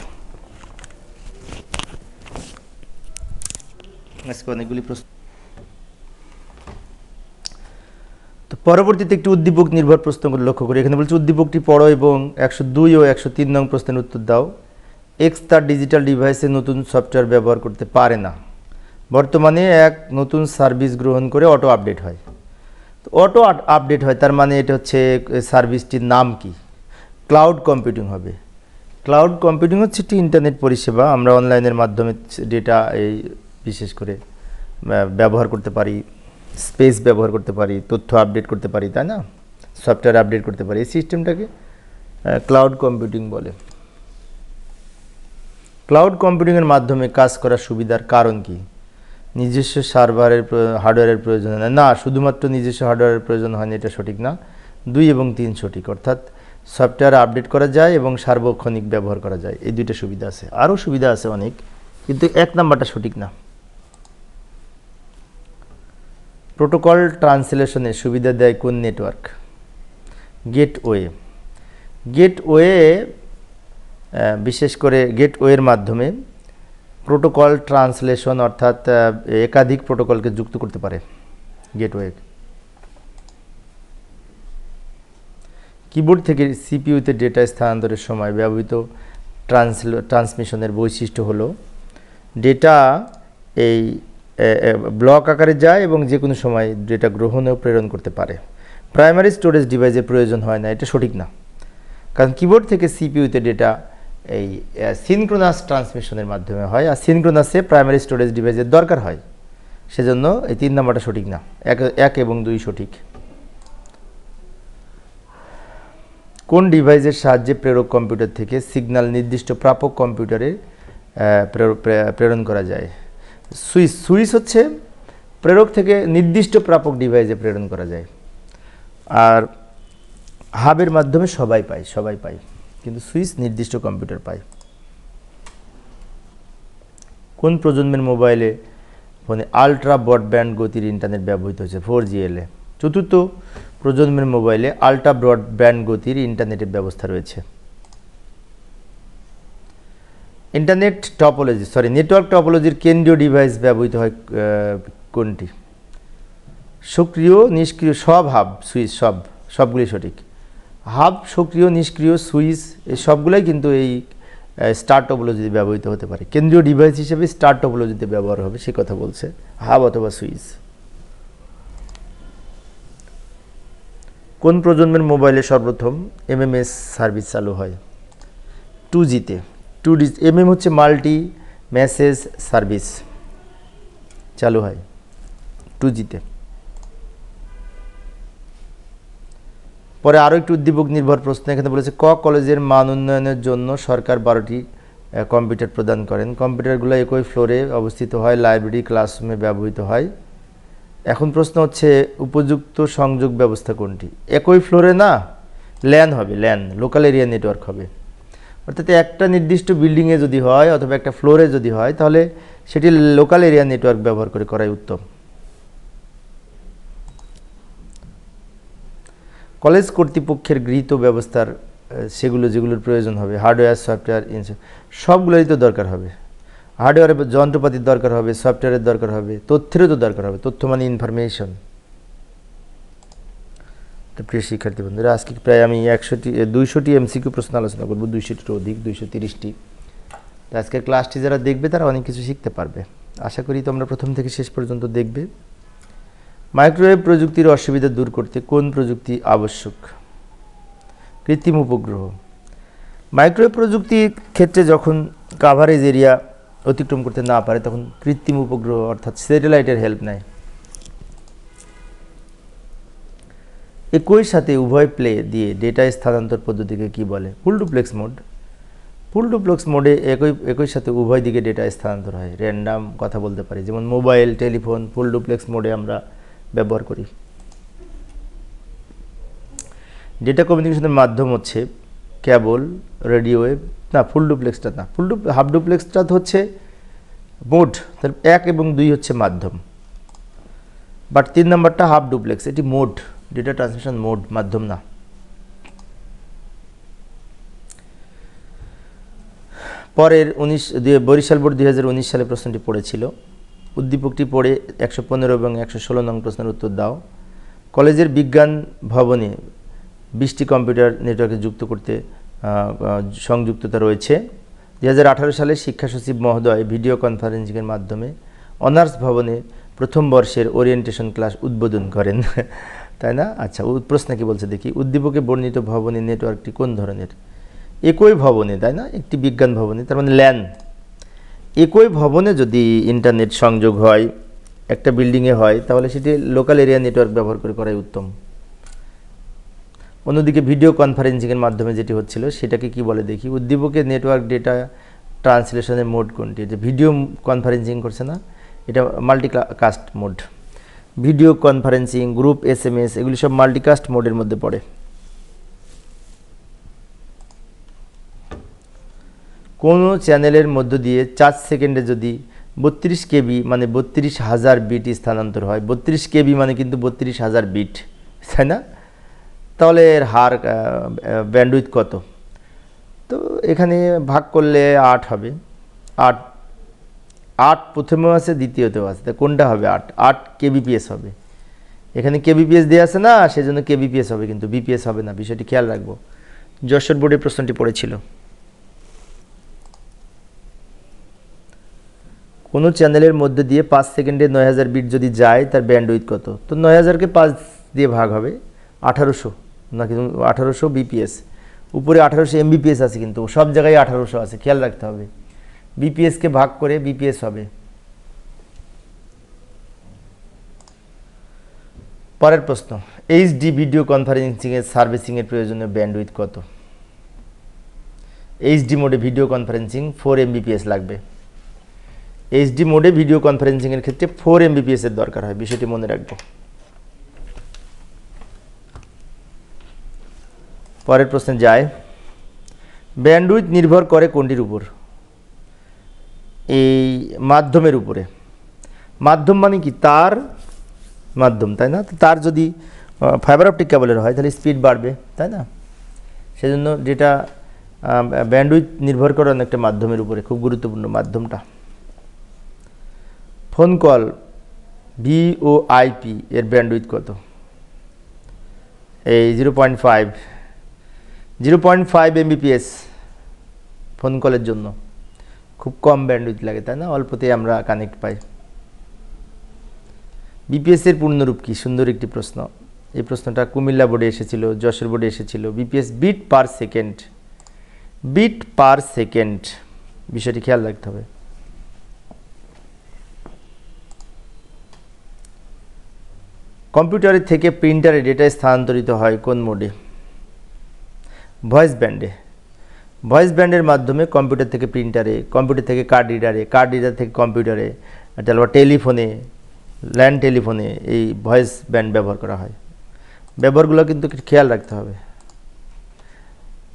আজকে অনেকগুলি প্রশ্ন, তো পরবর্তীতে একটি উদ্দীপক নির্ভর প্রশ্নগুলো লক্ষ্য করি। এখানে বলছে উদ্দীপকটি পড়ো এবং 102 ও 103 নং প্রশ্নের উত্তর দাও। এক্স তার ডিজিটাল ডিভাইসে নতুন সফটওয়্যার ব্যবহার করতে পারে না। বর্তমানে এক নতুন সার্ভিস গ্রহণ করে অটো আপডেট হয়। তো অটো আপডেট হয় তার মানে এটা হচ্ছে সার্ভিসটির নাম কি? ক্লাউড কম্পিউটিং হবে। ক্লাউড কম্পিউটিং হচ্ছে একটি ইন্টারনেট পরিষেবা, আমরা অনলাইনের মাধ্যমে ডেটা বিশেষ করে ব্যবহার করতে পারি, স্পেস ব্যবহার করতে পারি, তথ্য আপডেট করতে পারি, তাই না? সফটওয়্যার আপডেট করতে পারি, এই সিস্টেমটাকে ক্লাউড কম্পিউটিং বলে। ক্লাউড কম্পিউটিংয়ের মাধ্যমে কাজ করার সুবিধার কারণ কি? নিজস্ব হার্ডওয়্যারের প্রয়োজন হয় না। শুধুমাত্র নিজস্ব হার্ডওয়্যারের প্রয়োজন হয় না, এটা সঠিক না। 2 এবং 3 সঠিক, অর্থাৎ সফটওয়্যার আপডেট করা যায় এবং সার্বক্ষণিক ব্যবহার করা যায়, এই 2টা সুবিধা আছে। আরও সুবিধা আছে অনেক, কিন্তু 1 নাম্বারটা সঠিক না। প্রোটোকল ট্রান্সলেশনের সুবিধা দেয় কোন নেটওয়ার্ক? গেটওয়ে। গেটওয়ে বিশেষ করে গেটওয়ের মাধ্যমে প্রোটোকল ট্রান্সলেশন অর্থাৎ একাধিক প্রোটোকলকে যুক্ত করতে পারে গেটওয়ে। কিবোর্ড থেকে সিপিইউতে ডেটা স্থানান্তরের সময় ব্যবহৃত ট্রান্সমিশনের বৈশিষ্ট্য হলো ডেটা এই ব্লক আকারে যায় এবং যে কোনো সময় ডেটা গ্রহণ ও প্রেরণ করতে পারে। প্রাইমারি স্টোরেজ ডিভাইসের প্রয়োজন হয় না, এটা সঠিক না, কারণ কিবোর্ড থেকে সিপিইউতে ডেটা এই সিনক্রোনাস ট্রান্সমিশনের মাধ্যমে হয়, আর সিনক্রোনাসে প্রাইমারি স্টোরেজ ডিভাইসের দরকার হয়, সেজন্য এই 3 নাম্বারটা সঠিক না, 1 এবং 2 সঠিক। কোন ডিভাইসের সাহায্যে প্রেরক কম্পিউটার থেকে সিগন্যাল নির্দিষ্ট প্রাপক কম্পিউটারে প্রেরণ করা যায়? সুইচ হচ্ছে প্রেরক থেকে নির্দিষ্ট প্রাপক ডিভাইসে প্রেরণ করা যায়, আর হাবের মাধ্যমে সবাই পায়, কিন্তু সুইচ নির্দিষ্ট কম্পিউটার পায়। কোন প্রজন্মের মোবাইলে ফোনে আলট্রা ব্রডব্যান্ড গতির ইন্টারনেট ব্যবহৃত হয়েছে? 4GLA। চতুর্থ প্রজন্মের মোবাইলে আলট্রা ব্রডব্যান্ড গতির ইন্টারনেটের ব্যবস্থা রয়েছে। নেটওয়ার্ক টপোলজির কেন্দ্রীয় ডিভাইস ব্যবহৃত হয় কোনটি? সক্রিয়, নিষ্ক্রিয়, সব হাব, সুইচ, সবগুলি সঠিক। হাব, সক্রিয়, নিষ্ক্রিয়, সুইচ এই সবগুলাই কিন্তু এই স্টার টপোলজিতে ব্যবহৃত হতে পারে। কেন্দ্রীয় ডিভাইস হিসেবে স্টার টপোলজিতে ব্যবহার হবে সে কথা বলছে, হাব অথবা সুইচ। কোন প্রজন্মের মোবাইলে সর্বপ্রথম MMS সার্ভিস চালু হয়? 2Gতে। 2G MM হচ্ছে মাল্টি মেসেজ সার্ভিস, চালু হয় 2Gতে। পরে আরও একটু উদ্দীপক নির্ভর প্রশ্ন এখানে বলেছে, কলেজের মান উন্নয়নের জন্য সরকার 12টি কম্পিউটার প্রদান করেন। কম্পিউটারগুলো একই ফ্লোরে অবস্থিত হয়, লাইব্রেরি, ক্লাসরুমে ব্যবহৃত হয়। এখন প্রশ্ন হচ্ছে উপযুক্ত সংযোগ ব্যবস্থা কোনটি? একই ফ্লোরে না, ল্যান হবে, ল্যান, লোকাল এরিয়া নেটওয়ার্ক হবে। অর্থাৎ একটা নির্দিষ্ট বিল্ডিংয়ে যদি হয় অথবা একটা ফ্লোরে যদি হয় তাহলে সেটি লোকাল এরিয়া নেটওয়ার্ক ব্যবহার করে করাই উত্তম। কলেজ কর্তৃপক্ষের গৃহীত ব্যবস্থার যেগুলোর প্রয়োজন হবে, হার্ডওয়্যার, সফটওয়্যার, সবগুলোরই তো দরকার হবে। হার্ডওয়্যারের যন্ত্রপাতির দরকার হবে, সফটওয়্যারের দরকার হবে, তথ্যেরও তো দরকার হবে, তথ্য মানে ইনফরমেশন। তো প্রিয় শিক্ষার্থী বন্ধুরা, আজকে প্রায় আমি 200টি MCQ প্রশ্ন আলোচনা করব, 200টির অধিক, 230টি। তো আজকের ক্লাসটি যারা দেখবে তারা অনেক কিছু শিখতে পারবে। আশা করি তোমরা প্রথম থেকে শেষ পর্যন্ত দেখবে। মাইক্রোওয়েভ প্রযুক্তির অসুবিধা দূর করতে কোন প্রযুক্তি আবশ্যক? কৃত্রিম উপগ্রহ। মাইক্রোওয়েভ প্রযুক্তির ক্ষেত্রে যখন কাভারেজ এরিয়া অতিক্রম করতে না পারে তখন কৃত্রিম উপগ্রহ অর্থাৎ স্যাটেলাইটের হেল্প নেয়। একই সাথে উভয় প্লে দিয়ে ডেটা স্থানান্তর পদ্ধতিকে কি বলে? Full duplex mode. Full duplex মোডে একই সাথে উভয় দিকে ডেটা স্থানান্তর হয়, র্যান্ডাম কথা বলতে পারি, যেমন মোবাইল, টেলিফোন ফুল ডুপ্লেক্স মোডে আমরা ব্যবহার করি। ডেটা কমিউনিকেশনের মাধ্যম হচ্ছে কেবল, রেডিও ওয়েভ, না ফুল ডুপ্লেক্সটা না, হাফ ডুপ্লেক্সটা হচ্ছে মোড, তাহলে 1 এবং 2 হচ্ছে মাধ্যম, বাট 3 নম্বরটা হাফ ডুপ্লেক্স, এটি মোড, ডেটা ট্রান্সমিশন মোড, মাধ্যম না। পরের বরিশাল বোর্ড 2019 সালে প্রশ্নটি পড়েছিল। উদ্দীপকটি পড়ে 115 এবং 116 নং প্রশ্নের উত্তর দাও। কলেজের বিজ্ঞান ভবনে 20টি কম্পিউটার নেটওয়ার্কে যুক্ত করতে সংযুক্ততা রয়েছে। 2018 সালে শিক্ষা সচিব মহোদয় ভিডিও কনফারেন্সিংয়ের মাধ্যমে অনার্স ভবনে প্রথম বর্ষের ওরিয়েন্টেশন ক্লাস উদ্বোধন করেন, তাই না? আচ্ছা, প্রশ্ন কি বলছে দেখি। উদ্দীপকে বর্ণিত ভবনের নেটওয়ার্কটি কোন ধরনের? একই ভবনে, তাই না, একটি বিজ্ঞান ভবনে, তার মানে ল্যান। একই ভবনে যদি ইন্টারনেট সংযোগ হয়, একটা বিল্ডিংয়ে হয়, তাহলে সেটি লোকাল এরিয়া নেটওয়ার্ক ব্যবহার করে করাই উত্তম। অন্যদিকে ভিডিও কনফারেন্সিংয়ের মাধ্যমে যেটি হচ্ছিল সেটাকে কি বলে দেখি। উদ্দীপকে নেটওয়ার্ক ডেটা ট্রান্সলেশনের মোড কোনটি? যে ভিডিও কনফারেন্সিং করছে না, এটা multicast mode. Video conferencing, group SMS এগুলি সব মাল্টিকাস্ট মোডের মধ্যে পড়ে। কোনো চ্যানেলের মধ্য দিয়ে 4 সেকেন্ডে যদি 32 KB মানে 32,000 বিট স্থানান্তর হয়, 32 KB মানে কিন্তু 32,000 বিট, তাই না? তাহলে এর হার ব্যান্ডউইথ কত? তো এখানে ভাগ করলে 8 হবে। 8 8 প্রথমেও আছে, দ্বিতীয়তেও আছে, তা কোনটা হবে? 8 8 কেবিপিএস হবে। এখানে কেবিপিএস দেওয়া আছে না, সেজন্য কেবিপিএস হবে, কিন্তু বিপিএস হবে না। বিষয়টি খেয়াল রাখবো। যশোর বোর্ডে প্রশ্নটি পড়েছিল। কোনো চ্যানেলের মধ্যে দিয়ে 5 সেকেন্ডে 9000 বিট যদি যায়, তার ব্যান্ডউইথ কত? তো 9000কে 5 দিয়ে ভাগ হবে 1800, নাকি 1800 বিপিএস। উপরে 1800 এমবিপিএস আছে, কিন্তু সব জায়গায় 1800 আছে, খেয়াল রাখতে হবে। বিপিএসকে ভাগ করে বিপিএস হবে। পরের প্রশ্ন, এইচডি ভিডিও কনফারেন্সিংয়ের সার্ভিসিংয়ের প্রয়োজনীয় ব্যান্ডউইথ কত? এইচডি মোডে ভিডিও কনফারেন্সিং 4 এমবিপিএস লাগবে। এইচডি মোডে ভিডিও কনফারেন্সিংয়ের ক্ষেত্রে 4 এমবিপিএস এর দরকার হয়, বিষয়টি মনে রাখবো। পরের প্রশ্নে যায়, ব্যান্ডউইথ নির্ভর করে কোনটির উপর? এই মাধ্যমের উপরে। মাধ্যম মানে কি? তার মাধ্যম, তাই না? তার যদি ফাইবার অপটিক কেবলের হয় তাহলে স্পিড বাড়বে, তাই না? সেজন্য যেটা ব্যান্ডউইথ নির্ভর করে অনেকটা মাধ্যমের উপরে, খুব গুরুত্বপূর্ণ মাধ্যমটা। ফোন কল ভিওআইপি এর ব্যান্ডউইথ কত? এই 0.5 এমবিপিএস ফোন কলের জন্য খুব কম ব্যান্ডউইথ লাগে, তাই না? অল্পতেই আমরা কানেক্ট পাই। বিপিএস এর পূর্ণরূপ কি? সুন্দর একটি প্রশ্ন। এই প্রশ্নটা কুমিল্লা বোর্ডে এসেছিল, যশোর বোর্ডে এসেছিল। BPS bit per second, bit per second, বিষয়টি খেয়াল রাখতে হবে। কম্পিউটারের থেকে প্রিন্টারে ডেটা স্থানান্তরিত হয় কোন মোডে? ভয়েস ব্যান্ডে। ভয়েস ব্যান্ডের মাধ্যমে কম্পিউটার থেকে প্রিন্টারে, কম্পিউটার থেকে কার্ড রিডারে, কার্ড রিডার থেকে কম্পিউটারে, তারপর টেলিফোনে, ল্যান্ড টেলিফোনে এই ভয়েস ব্যান্ড ব্যবহার করা হয়। ব্যবহারগুলো কিন্তু খেয়াল রাখতে হবে।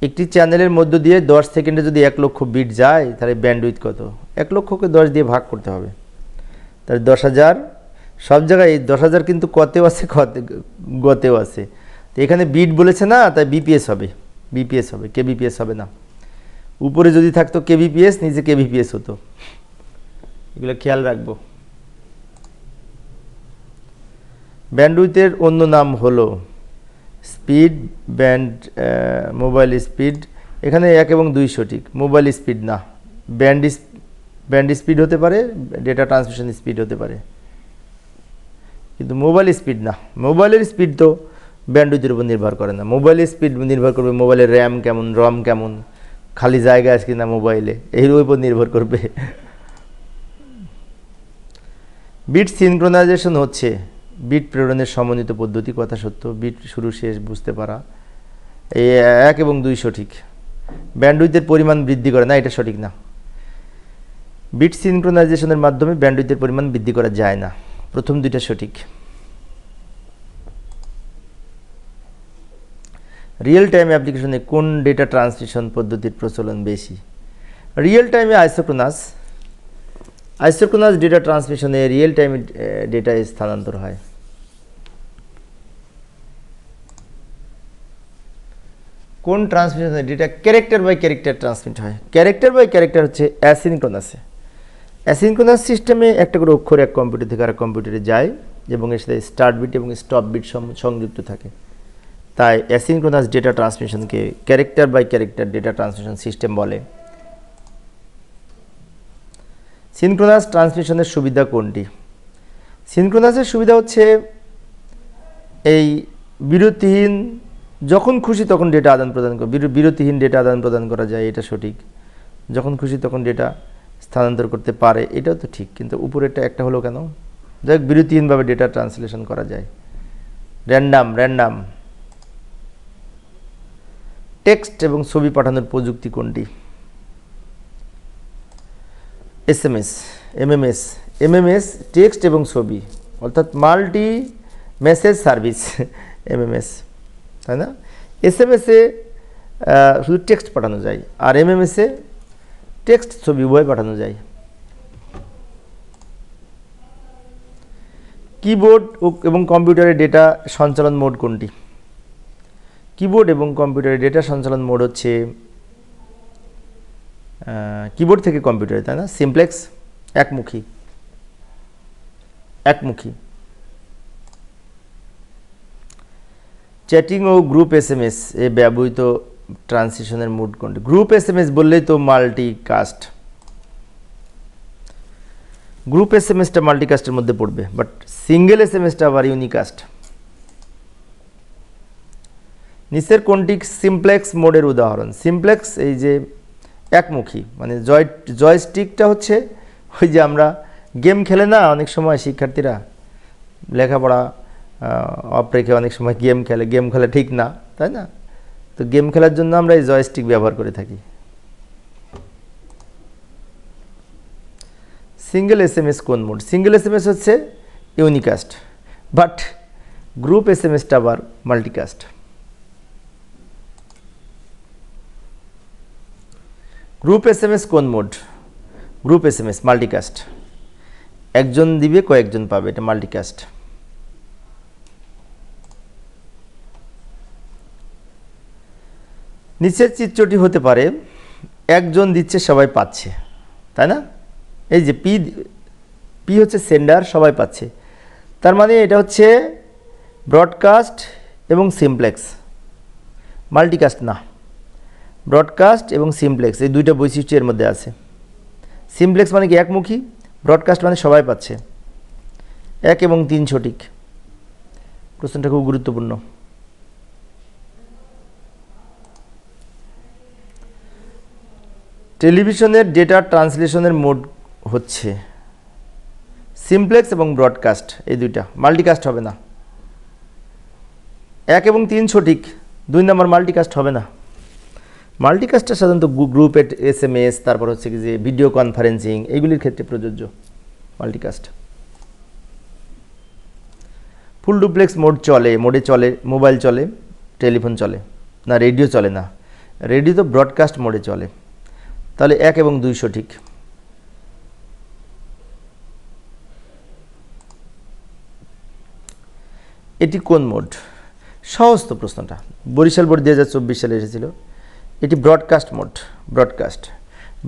একটি চ্যানেলের মধ্য দিয়ে 10 সেকেন্ডে যদি 1 লক্ষ বিট যায়, তাহলে ব্যান্ডউইথ কত? 1 লক্ষকে 10 দিয়ে ভাগ করতে হবে, তাহলে 10,000। সব জায়গায় 10,000 কিন্তু কতেও আছে, গতেও আছে। তো এখানে বিট বলেছে না, তাই বিপিএস হবে, বিপিএস হবে, কেবিপিএস হবে না। উপরে যদি থাকতো কেবিপিএস, নিচে কেবিপিএস হতো। এগুলো খেয়াল রাখবো। ব্যান্ডউইথের অন্য নাম হলো স্পিড ব্যান্ড, মোবাইল স্পিড। এখানে 1 এবং 2 সঠিক, মোবাইল স্পিড না। ব্যান্ড স্পিড হতে পারে, ডেটা ট্রান্সমিশন স্পিড হতে পারে, কিন্তু মোবাইল স্পিড না। মোবাইলের স্পিড তো ব্যান্ডউইথের উপর নির্ভর করে না। মোবাইলের স্পিড নির্ভর করবে মোবাইলের র্যাম কেমন, রম কেমন, খালি জায়গা আছে কিনা মোবাইলে, এর উপর নির্ভর করবে। বিট সিনক্রোনাইজেশন হচ্ছে বিট প্রেরণের সমন্বিত পদ্ধতি, কথা সত্য। বিট শুরু শেষ বুঝতে পারা, এই 1 এবং 2 সঠিক। ব্যান্ডউইথের পরিমাণ বৃদ্ধি করে না, এটা সঠিক না। বিট সিনক্রোনাইজেশনের মাধ্যমে ব্যান্ডউইথের পরিমাণ বৃদ্ধি করা যায় না, প্রথম 2টা সঠিক। রিয়েল টাইম অ্যাপ্লিকেশনে কোন ডেটা ট্রান্সমিশন পদ্ধতির প্রচলন বেশি? রিয়েল টাইমে আইসোক্রোনাস ডেটা ট্রান্সমিশনে রিয়েল টাইমে ডেটা স্থানান্তর হয়। কোন ট্রান্সমিশনে data character by character transmit হয়? ক্যারেক্টার বাই ক্যারেক্টার হচ্ছে অ্যাসিনক্রোনাসে। অ্যাসিনক্রোনাস সিস্টেমে একটা করে অক্ষর এক কম্পিউটার থেকে আরেক কম্পিউটারে যায় এবং এর সাথে স্টার্ট বিট এবং স্টপ বিট সংযুক্ত থাকে। তাই অ্যাসিনক্রোনাস ডেটা ট্রান্সমিশনকে character by character data transmission system বলে। সিনক্রোনাস ট্রান্সমিশনের সুবিধা কোনটি? সিনক্রোনাসের সুবিধা হচ্ছে এই বিরতিহীন, যখন খুশি তখন ডেটা আদান প্রদান করা, বিরতিহীন ডেটা আদান প্রদান করা যায়, এটা সঠিক। যখন খুশি তখন ডেটা স্থানান্তর করতে পারে, এটাও তো ঠিক, কিন্তু উপরেরটা একটা হলো কেন? যাই হোক, বিরতিহীনভাবে ডেটা ট্রান্সলেশন করা যায়। র্যান্ডাম। টেক্সট এবং ছবি পাঠানোর প্রযুক্তি কোনটি? এমএমএস টেক্সট এবং ছবি, অর্থাৎ মাল্টি মেসেজ সার্ভিস, এমএমএস, তাই না? এসএমএসে শুধু টেক্সট পাঠানো যায়, আর এমএমএসে টেক্সট ছবি উভয় পাঠানো যায়। কিবোর্ড এবং কম্পিউটারের ডেটা সঞ্চালন মোড কোনটি? কিবোর্ড এবং কম্পিউটারে ডেটা সঞ্চালন মোড হচ্ছে কিবোর্ড থেকে কম্পিউটারে, তাই না? সিমপ্লেক্স একমুখী। চ্যাটিং ও গ্রুপ এসএমএস এ ব্যবহৃত ট্রান্সলেশনের মোড কোনটি? গ্রুপ এসএমএস বললেই তো মাল্টিকাস্ট। গ্রুপ এসএমএসটা মাল্টিকাস্টের মধ্যে পড়বে, বাট সিঙ্গেল এসএমএসটা আবার ইউনিকাস্ট। নিচের কোনটি সিমপ্লেক্স মোডের উদাহরণ? সিমপ্লেক্স এই যে একমুখী, মানে জয়স্টিকটা হচ্ছে ওই যে আমরা গেম খেলে না অনেক সময় শিক্ষার্থীরা, লেখাপড়া অফ রেখে অনেক সময় গেম খেলে ঠিক না, তাই না? তো গেম খেলার জন্য আমরা এই জয়স্টিক ব্যবহার করে থাকি। সিঙ্গেল এসএমএস কোন মোড? সিঙ্গেল এসএমএস হচ্ছে ইউনিকাস্ট, বাট গ্রুপ এসএমএসটা আবার মাল্টিকাস্ট। গ্রুপ এসএমএস কোন মোড? Group SMS multicast. একজন দিবে কয়েকজন পাবে, এটা মাল্টিকাস্ট। নিচের চিত্রটি হতে পারে একজন দিচ্ছে সবাই পাচ্ছে, তাই না? এই যে পি হচ্ছে সেন্ডার, সবাই পাচ্ছে, তার মানে এটা হচ্ছে ব্রডকাস্ট এবং সিমপ্লেক্স, মাল্টিকাস্ট না। ব্রডকাস্ট এবং সিমপ্লেক্স এই দুইটা বৈশিষ্ট্য এর মধ্যে আছে। সিমপ্লেক্স মানে কি একমুখী, ব্রডকাস্ট মানে সবাই পাচ্ছে। 1 এবং 3 সঠিক। প্রশ্নটা খুব গুরুত্বপূর্ণ। টেলিভিশনের ডেটা ট্রান্সলেশনের মোড হচ্ছে সিমপ্লেক্স এবং ব্রডকাস্ট, এই দুইটা, মাল্টিকাস্ট হবে না। 1 এবং 3 সঠিক, 2 নম্বর মাল্টিকাস্ট হবে না। মাল্টিকাস্টটা সাধারণত গ্রুপ এসএমএস, তারপর হচ্ছে কি যে ভিডিও কনফারেন্সিং, এইগুলির ক্ষেত্রে প্রযোজ্য মাল্টিকাস্ট। ফুল ডুপ্লেক্স মোডে চলে মোবাইল চলে, টেলিফোন চলে না, রেডিও চলে না। রেডিও তো ব্রডকাস্ট মোডে চলে, তাহলে 1 এবং 2 সঠিক। এটি কোন মোড? সহজ তো প্রশ্নটা, বরিশাল বোর্ড 2024 সালে এসেছিল। এটি ব্রডকাস্ট মোড।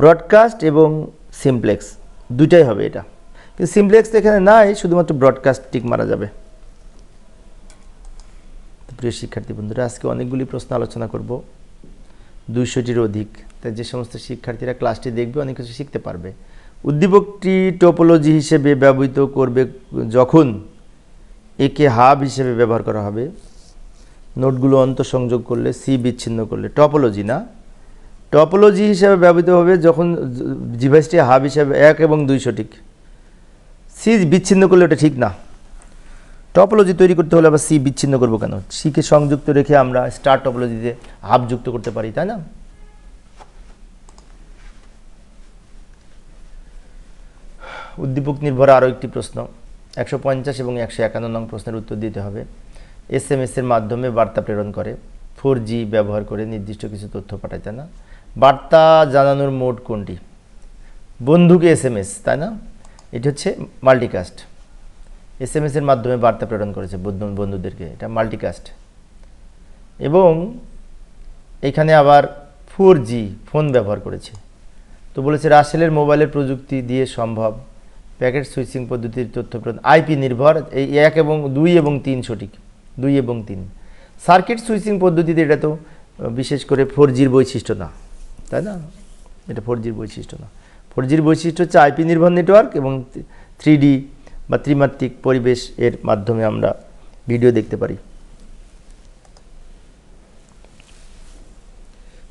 ব্রডকাস্ট এবং সিমপ্লেক্স দুইটাই হবে এটা, কিন্তু সিমপ্লেক্স এখানে নাই, শুধুমাত্র ব্রডকাস্ট টিক মারা যাবে। প্রিয় শিক্ষার্থী বন্ধুরা, আজকে অনেকগুলি প্রশ্ন আলোচনা করব, 200টির অধিক। তাই যে সমস্ত শিক্ষার্থীরা ক্লাসটি দেখবে অনেক কিছু শিখতে পারবে। উদ্দীপকটি টোপোলজি হিসেবে ব্যবহৃত করবে যখন একে হাব হিসেবে ব্যবহার করা হবে, নোটগুলো অন্তঃসংযোগ করলে, সি বিচ্ছিন্ন করলে। টপোলজি না, টপোলজি হিসেবে ব্যবহৃত হবে যখন ডিভাইসটি হাব হিসেবে। 1 এবং 2 সঠিক। সি বিচ্ছিন্ন করলে ওটা ঠিক না। টপোলজি তৈরি করতে হলে আবার সি বিচ্ছিন্ন করবো কেন? সিকে সংযুক্ত রেখে আমরা স্টার টপোলজিতে হাব যুক্ত করতে পারি, তাই না? উদ্দীপক নির্ভর আরও একটি প্রশ্ন, 150 এবং 151 নং প্রশ্নের উত্তর দিতে হবে। এসএমএস এর মাধ্যমে বার্তা প্রেরণ করে, 4G ব্যবহার করে নির্দিষ্ট কিছু তথ্য পাঠায়, তাই না? বার্তা জানানোর মোড কোনটি? বন্ধুকে এসএমএস, তাই না? এটি হচ্ছে মাল্টিকাস্ট। এসএমএস এর মাধ্যমে বার্তা প্রেরণ করেছে বন্ধুদেরকে, এটা মাল্টিকাস্ট। এবং এখানে আবার 4G ফোন ব্যবহার করেছে। তো বলেছে রাসেলের মোবাইলের প্রযুক্তি দিয়ে সম্ভব প্যাকেট সুইচিং পদ্ধতির তথ্য প্রেরণ, আইপি নির্ভর। এই 1 এবং 2 এবং 3 সঠিক, 2 এবং 3। সার্কিট সুইচিং পদ্ধতিতে এটা তো বিশেষ করে 4Gর বৈশিষ্ট্য না, তাই না? এটা 4Gর বৈশিষ্ট্য না। 4Gর বৈশিষ্ট্য হচ্ছে আইপি নির্ভর নেটওয়ার্ক এবং 3D বা ত্রিমাত্রিক পরিবেশ এর মাধ্যমে আমরা ভিডিও দেখতে পারি।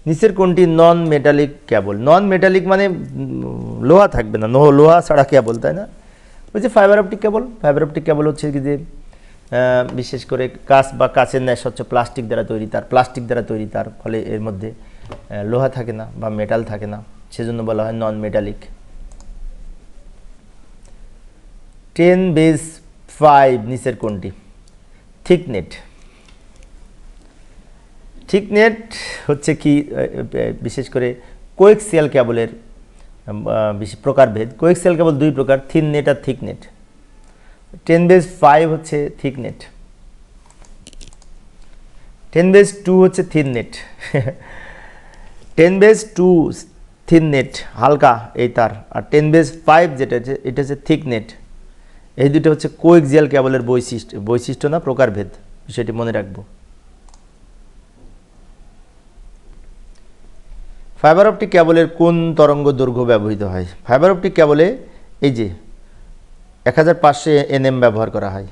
নিচের কোনটি নন মেটালিক কেবল? নন মেটালিক মানে লোহা থাকবে না, লোহা ছাড়া কেবল, তাই না? ওই যে fibre optic cable. Fibre optic cable হচ্ছে কি যে বিশেষ করে কাঁচ বা কাঁচের ন্যায় স্বচ্ছ প্লাস্টিক দ্বারা তৈরি, তার ফলে এর মধ্যে লোহা থাকে না বা মেটাল থাকে না, সেজন্য বলা হয় নন মেটালিক। 10^5 নিচের কোনটি? থিকনেট। থিকনেট হচ্ছে কি বিশেষ করে কোয়েক্সিয়াল কেবলের প্রকারভেদ। কোয়েক্সিয়াল কেবল 2 প্রকার, থিন নেট আর থিকনেট। 10^5 হচ্ছে থিকনেট। 10/2 হচ্ছে থিন নেট 10/2 থিন নেট হালকা এই তার, আর 10/5 যেটা আছে এটা হচ্ছে থিক নেট। এই দুটো হচ্ছে কোএক্সিয়াল কেবলের বৈশিষ্ট্য না প্রকারভেদ, বিষয়টি মনে রাখবো। ফাইবার অপটিক কেবলের কোন তরঙ্গ দৈর্ঘ্য ব্যবহৃত হয়? ফাইবার অপটিক কেবলে এই যে 1500 nm ব্যবহার করা হয়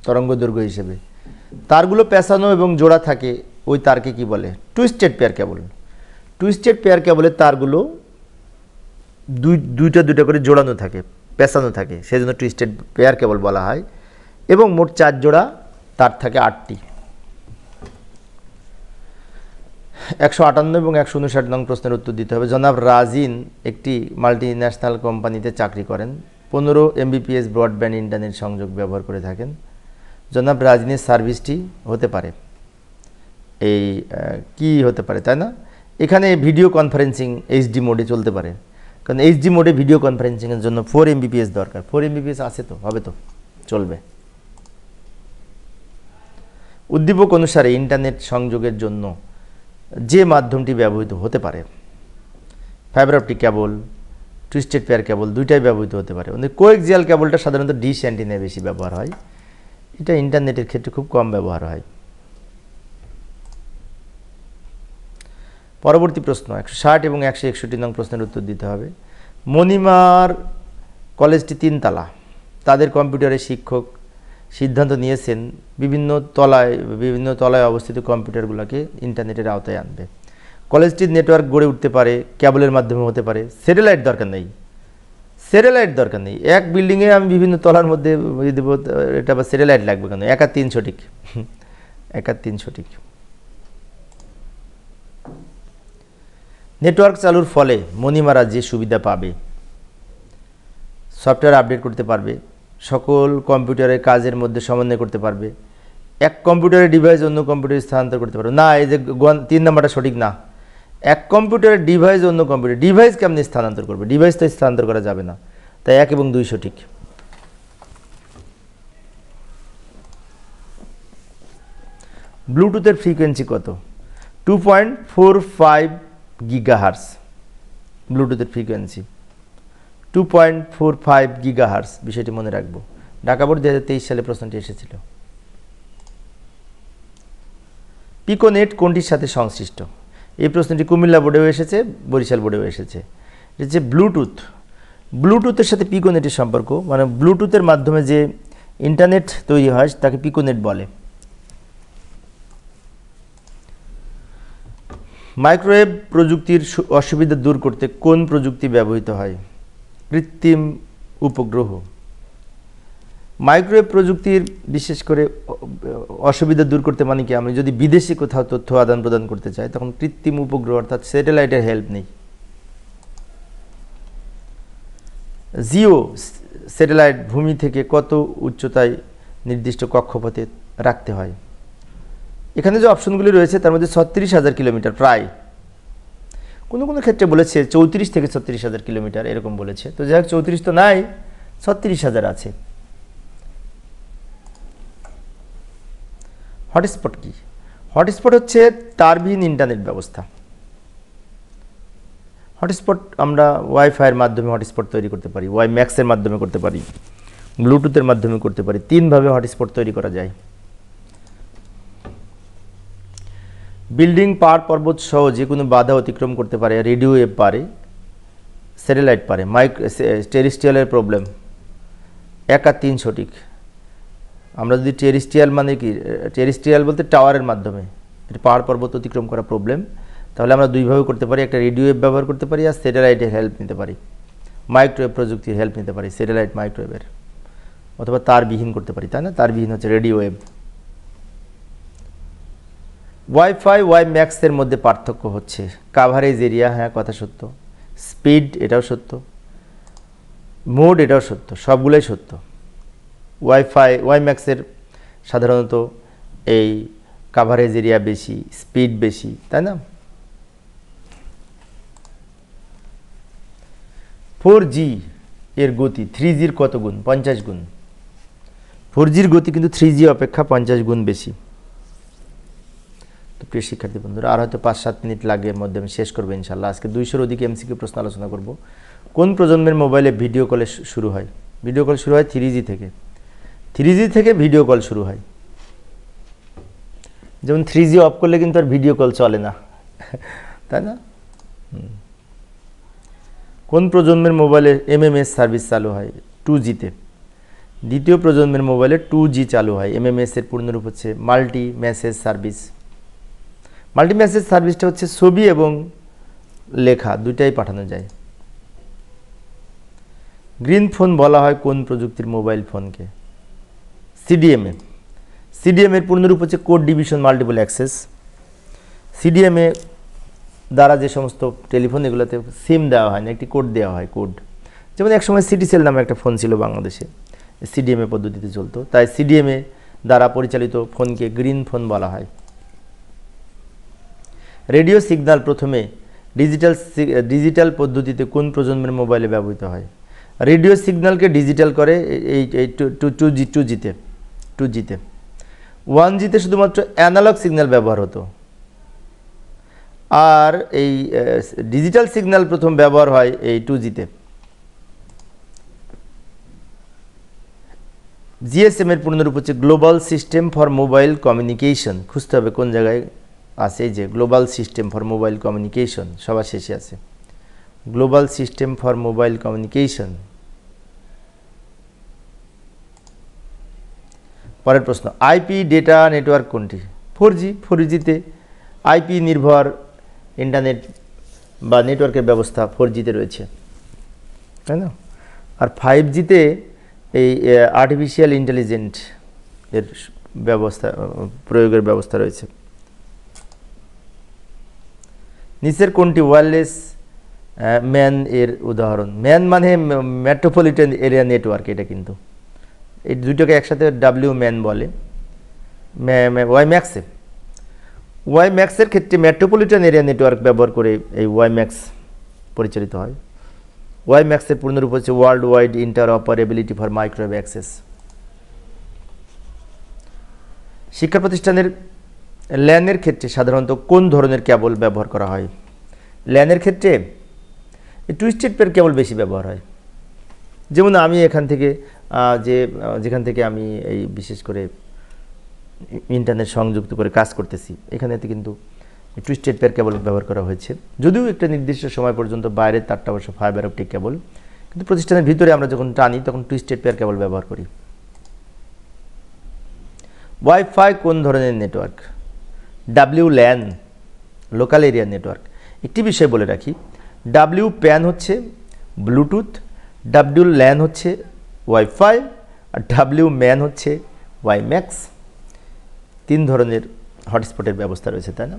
তরঙ্গ দৈর্ঘ্য হিসেবে। তারগুলো পেঁচানো এবং জোড়া থাকে, ওই তারকে কি বলে? Twisted pair cable. Twisted pair কেবলের তারগুলো দুইটা করে জোড়ানো থাকে, পেঁচানো থাকে, সেজন্য টুইস্টেড পেয়ার কেবল বলা হয়। এবং মোট 4 জোড়া তার থাকে 8টি। 158 এবং 159 নং প্রশ্নের উত্তর দিতে হবে। জনাব রাজিন একটি মাল্টি ন্যাশনাল কোম্পানিতে চাকরি করেন, 15 Mbps ব্রডব্যান্ড ইন্টারনেট সংযোগ ব্যবহার করে থাকেন। জনাব রাজিনের সার্ভিসটি হতে পারে এই কি হতে পারে, তাই না? এখানে ভিডিও কনফারেন্সিং এইচডি মোডে চলতে পারে, কারণ এইচডি মোডে ভিডিও কনফারেন্সিংয়ের জন্য 4 Mbps দরকার। 4 Mbps আছে তো, হবে তো, চলবে। উদ্দীপক অনুসারে ইন্টারনেট সংযোগের জন্য যে মাধ্যমটি ব্যবহৃত হতে পারে, fibre optic cable, twisted pair কেবল দুইটাই ব্যবহৃত হতে পারে। কোএক্সিয়াল কেবলটা সাধারণত ডিশ অ্যান্টিনায় বেশি ব্যবহার হয়, এটা ইন্টারনেটের ক্ষেত্রে খুব কম ব্যবহার হয়। পরবর্তী প্রশ্ন 160 এবং 161 নং প্রশ্নের উত্তর দিতে হবে। মণিমার কলেজটি 3 তলা, তাদের কম্পিউটারের শিক্ষক সিদ্ধান্ত নিয়েছেন বিভিন্ন তলায় অবস্থিত কম্পিউটারগুলোকে ইন্টারনেটের আওতায় আনবে। কলেজটির নেটওয়ার্ক গড়ে উঠতে পারে কেবলের মাধ্যমে, হতে পারে। স্যাটেলাইট দরকার নেই। এক বিল্ডিংয়ে আমি বিভিন্ন তলার মধ্যে দেবো, এটা আবার স্যাটেলাইট লাগবে কেন? 1 আর 3 সঠিক, 1 আর 3 সঠিক। নেটওয়ার্ক চালুর ফলে মণিমারা যে সুবিধা পাবে, সফটওয়্যার আপডেট করতে পারবে, সকল কম্পিউটারের কাজের মধ্যে সমন্বয় করতে পারবে, এক কম্পিউটারের ডিভাইস অন্য কম্পিউটারে স্থানান্তর করতে পারবে না। এই যে 3 নম্বরটা সঠিক না। এক কম্পিউটারের ডিভাইস অন্য কম্পিউটার, ডিভাইস কেমনি স্থানান্তর করবে? ডিভাইস তো স্থানান্তর করা যাবে না, তাই 1 এবং 2 সঠিক। ব্লুটুথের ফ্রিকোয়েন্সি কত? 2.45 গিগাহার্টজ ব্লুটুথের ফ্রিকোয়েন্সি, 2.45 গিগাহার্টজ, বিষয়টি মনে রাখবো। ঢাকা বোর্ড 2023 সালে প্রশ্নটি এসেছিল। পিকোনেট কোনটির সাথে সংশ্লিষ্ট? এই প্রশ্নটি কুমিল্লা বোর্ডেও এসেছে, বরিশাল বোর্ডেও এসেছে। এটা যে ব্লুটুথের সাথে পিকোনেটের সম্পর্ক, মানে ব্লুটুথের মাধ্যমে যে ইন্টারনেট তৈরি হয় তাকে পিকোনেট বলে। মাইক্রোওয়েভ প্রযুক্তির অসুবিধা দূর করতে কোন প্রযুক্তি ব্যবহৃত হয়? কৃত্রিম উপগ্রহ। মাইক্রোওয়েভ প্রযুক্তির বিশেষ করে অসুবিধা দূর করতে মানে কি, আমি যদি বিদেশে কোথাও তথ্য আদান প্রদান করতে চাই তখন কৃত্রিম উপগ্রহ অর্থাৎ স্যাটেলাইটের হেল্প নেই। জিও স্যাটেলাইট ভূমি থেকে কত উচ্চতায় নির্দিষ্ট কক্ষপথে রাখতে হয়? এখানে যে অপশনগুলি রয়েছে তার মধ্যে 36,000 কিলোমিটার প্রায়, কোনো ক্ষেত্রে বলেছে 34 থেকে 36,000 কিলোমিটার এরকম বলেছে। তো যাই হোক, 34 তো নাই, 36,000 আছে। হটস্পট কি? হটস্পট হচ্ছে তারবিহীন ইন্টারনেট ব্যবস্থা। হটস্পট আমরা ওয়াইফাইয়ের মাধ্যমে হটস্পট তৈরি করতে পারি, ওয়াইম্যাক্সের মাধ্যমে করতে পারি, ব্লুটুথের মাধ্যমে করতে পারি। 3 ভাবে হটস্পট তৈরি করা যায়। বিল্ডিং, পাহাড় পর্বত সহ যে কোনো বাধা অতিক্রম করতে পারে, রেডিও ওয়েভ পারে, স্যাটেলাইট পারে। টেরিস্ট্রিয়ালের প্রবলেম, 1 আর 3 সঠিক। আমরা যদি টেরিস্ট্রিয়াল মানে কি, টেরিস্ট্রিয়াল বলতে টাওয়ারের মাধ্যমে এটা পাহাড় পর্বত অতিক্রম করা প্রবলেম, তাহলে আমরা 2 ভাবে করতে পারি। একটা রেডিও ওয়েভ ব্যবহার করতে পারি আর স্যাটেলাইটের হেল্প নিতে পারি, মাইক্রোওয়েভ প্রযুক্তির হেল্প নিতে পারি, স্যাটেলাইট মাইক্রোওয়েভের, অথবা তারবিহীন করতে পারি, তাই না? তারবিহীন হচ্ছে রেডিও ওয়েভ। ওয়াইফাই ওয়াইম্যাক্সের মধ্যে পার্থক্য হচ্ছে কাভারেজ এরিয়া, হ্যাঁ কথা সত্য, স্পিড এটাও সত্য, মোড এটাও সত্য, সবগুলোই সত্য। ওয়াইম্যাক্সের সাধারণত এই কাভারেজ এরিয়া বেশি, স্পিড বেশি, তাই না? 4G এর গতি 3G কত গুণ? 50 গুণ। 4Gর গতি কিন্তু 3G অপেক্ষা 50 গুণ বেশি। তো প্রিয় শিক্ষার্থী বন্ধুরা, আর হয়তো 5-7 মিনিট লাগে, এর মধ্যে আমি শেষ করবো ইনশাল্লাহ। আজকে 200-র অধিক MCQ প্রশ্ন আলোচনা করব। কোন প্রজন্মের মোবাইলে ভিডিও কলে শুরু হয়? ভিডিও কল শুরু হয় 3G থেকে। 3G থেকে ভিডিও কল শুরু হয়। যেমন 3G অফ করলে কিন্তু আর ভিডিও কল চলে না, তাই না? কোন প্রজন্মের মোবাইলে MMS সার্ভিস চালু হয়? 2Gতে। দ্বিতীয় প্রজন্মের মোবাইলে 2G চালু হয়। MMS এর পূর্ণরূপ হচ্ছে multi message service. Multi message সার্ভিসটা হচ্ছে ছবি এবং লেখা দুইটাই পাঠানো যায়। গ্রিন ফোন বলা হয় কোন প্রযুক্তির মোবাইল ফোনকে? CDMA। CDMA এর পূর্ণরূপ হচ্ছে code division multiple access. CDMA দ্বারা যে সমস্ত টেলিফোন, এগুলোতে সিম দেওয়া হয় না, একটি কোড দেওয়া হয়, কোড। যেমন একসময় সিটিসেল নামে একটা ফোন ছিল বাংলাদেশে, CDMA পদ্ধতিতে চলতো, তাই CDMA দ্বারা পরিচালিত ফোনকে গ্রিন ফোন বলা হয়। রেডিও সিগন্যাল প্রথমে ডিজিটাল পদ্ধতিতে কোন প্রজন্মের মোবাইলে ব্যবহৃত হয়? রেডিও সিগন্যালকে ডিজিটাল করে এই 2Gতে। 1Gতে শুধুমাত্র অ্যানালগ সিগন্যাল ব্যবহার হতো, আর এই ডিজিটাল সিগন্যাল প্রথম ব্যবহার হয় এই 2Gতে। GSM এর পূর্ণরূপ হচ্ছে global system for mobile communication. খুঁজতে হবে কোন জায়গায় আছে, এই যে global system for mobile communication, সবার শেষে আছে global system for mobile communication. পরের প্রশ্ন, IP ডেটা নেটওয়ার্ক কোনটি? 4G। 4Gতে IP নির্ভর ইন্টারনেট বা নেটওয়ার্কের ব্যবস্থা 4Gতে রয়েছে, তাই না? আর 5Gতে এই আর্টিফিশিয়াল ইন্টেলিজেন্ট এর ব্যবস্থা, প্রয়োগের ব্যবস্থা রয়েছে। নিচের কোনটি ওয়্যারলেস ম্যান এর উদাহরণ? ম্যান মানে মেট্রোপলিটন এরিয়া নেটওয়ার্ক, এটা কিন্তু এই দুটোকে একসাথে WMAN বলে। ওয়াইম্যাক্সের ক্ষেত্রে মেট্রোপলিটন এরিয়া নেটওয়ার্ক ব্যবহার করে এই ওয়াইম্যাক্স পরিচালিত হয়। ওয়াইম্যাক্সের পূর্ণরূপ হচ্ছে world wide interoperability for microwave access. শিক্ষা প্রতিষ্ঠানের ল্যানের ক্ষেত্রে সাধারণত কোন ধরনের কেবল ব্যবহার করা হয়? ল্যানের ক্ষেত্রে টুইস্টেড পেয়ার কেবল বেশি ব্যবহার হয়। যেমন আমি এখান থেকে যেখান থেকে আমি এই বিশেষ করে ইন্টারনেট সংযুক্ত করে কাজ করতেছি, এখানেতে কিন্তু টুইস্টেড পেয়ার কেবল ব্যবহার করা হয়েছে। যদিও একটা নির্দিষ্ট সময় পর্যন্ত বাইরের তারটা অবশ্য ফাইবার অপটিক কেবল, কিন্তু প্রতিষ্ঠানের ভিতরে আমরা যখন টানি তখন টুইস্টেড পেয়ার কেবল ব্যবহার করি। ওয়াইফাই কোন ধরনের network? WLAN, local area network. একটি বিষয় বলে রাখি, WPAN হচ্ছে ব্লুটুথ, WLAN হচ্ছে ওয়াইফাই, আর WMAN হচ্ছে ওয়াইম্যাক্স। 3 ধরনের হটস্পটের ব্যবস্থা রয়েছে, তাই না?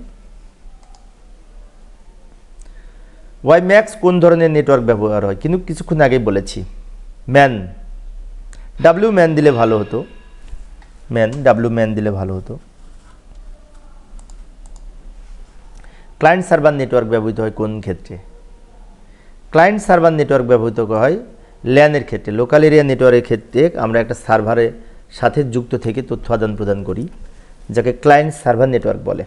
ওয়াইম্যাক্স কোন ধরনের নেটওয়ার্ক ব্যবহার হয়? কিন্তু কিছুক্ষণ আগেই বলেছি ম্যান, WMAN দিলে ভালো হতো, WMAN দিলে ভালো হতো। ক্লায়েন্ট সার্ভার নেটওয়ার্ক ব্যবহৃত হয় কোন ক্ষেত্রে? ক্লায়েন্ট সার্ভার নেটওয়ার্ক ব্যবহৃত হয় ল্যানের ক্ষেত্রে। লোকাল এরিয়া নেটওয়ার্কের ক্ষেত্রে আমরা একটা সার্ভারের সাথে যুক্ত থেকে তথ্য আদান প্রদান করি, যাকে ক্লায়েন্ট সার্ভার নেটওয়ার্ক বলে।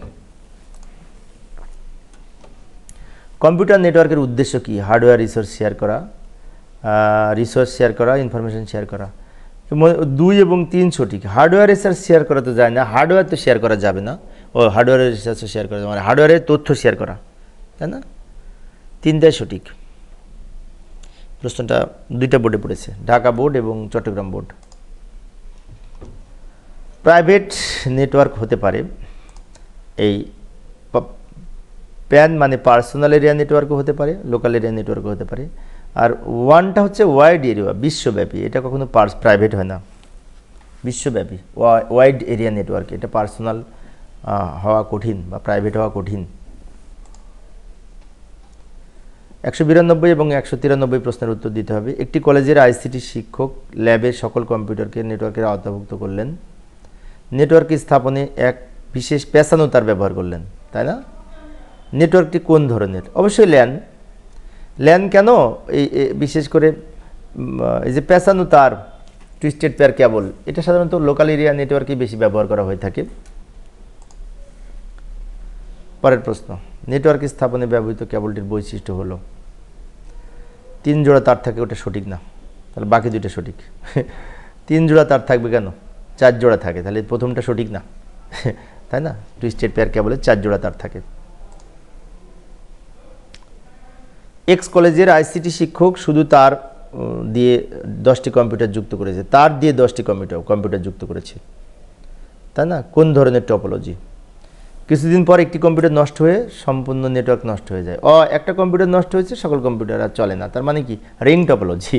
কম্পিউটার নেটওয়ার্কের উদ্দেশ্য কি? হার্ডওয়্যার রিসোর্স শেয়ার করা, ইনফরমেশন শেয়ার করা। 2 এবং 3 সঠিক। হার্ডওয়্যার রিসোর্স শেয়ার করা তো যায় না, হার্ডওয়্যার তো শেয়ার করা যাবে না। হার্ডওয়্যারের রিসোর্স শেয়ার করা, মানে হার্ডওয়্যারের তথ্য শেয়ার করা, তাই না? 3টাই সঠিক। প্রশ্নটা 2টা বোর্ডে পড়েছে, ঢাকা বোর্ড এবং চট্টগ্রাম বোর্ড। প্রাইভেট নেটওয়ার্ক হতে পারে এই প্যান মানে পার্সোনাল এরিয়া নেটওয়ার্কও হতে পারে, লোকাল এরিয়া নেটওয়ার্কও হতে পারে। আর 1টা হচ্ছে ওয়াইড এরিয়া, বিশ্বব্যাপী। এটা কখনো প্রাইভেট হয় না, বিশ্বব্যাপী ওয়াইড এরিয়া নেটওয়ার্ক। এটা পার্সোনাল হওয়া কঠিন বা প্রাইভেট হওয়া কঠিন। 192 এবং 193 প্রশ্নের উত্তর দিতে হবে। একটি কলেজের ICT শিক্ষক ল্যাবের সকল কম্পিউটারকে নেটওয়ার্কের আওতাভুক্ত করলেন। নেটওয়ার্ক স্থাপনে এক বিশেষ পেঁচানো তার ব্যবহার করলেন, তাই না? নেটওয়ার্কটি কোন ধরনের? অবশ্যই ল্যান। কেন? এই বিশেষ করে এই যে পেঁচানো তার টুইস্টেড পেয়ার কেবল, এটা সাধারণত লোকাল এরিয়া নেটওয়ার্কে বেশি ব্যবহার করা হয়ে থাকে। পরের প্রশ্ন, নেটওয়ার্ক স্থাপনে ব্যবহৃত কেবলটির বৈশিষ্ট্য হলো 3 জোড়া তার থাকে, ওটা সঠিক না, তাহলে বাকি দুইটা সঠিক। 3 জোড়া তার থাকবে কেন, 4 জোড়া থাকে, তাহলে প্রথমটা সঠিক না, তাই না? টুইস্টেড পেয়ার কেবলে 4 জোড়া তার থাকে। এক্স কলেজের আইসিটি শিক্ষক শুধু তার দিয়ে 10টি কম্পিউটার যুক্ত করেছে, তার দিয়ে 10টি কম্পিউটার যুক্ত করেছে, তাই না? কোন ধরনের টপোলজি? কিছুদিন পর একটি কম্পিউটার নষ্ট হয়ে সম্পূর্ণ নেটওয়ার্ক নষ্ট হয়ে যায়। একটা কম্পিউটার নষ্ট হয়েছে, সকল কম্পিউটার আর চলে না, তার মানে কি? Ring topology.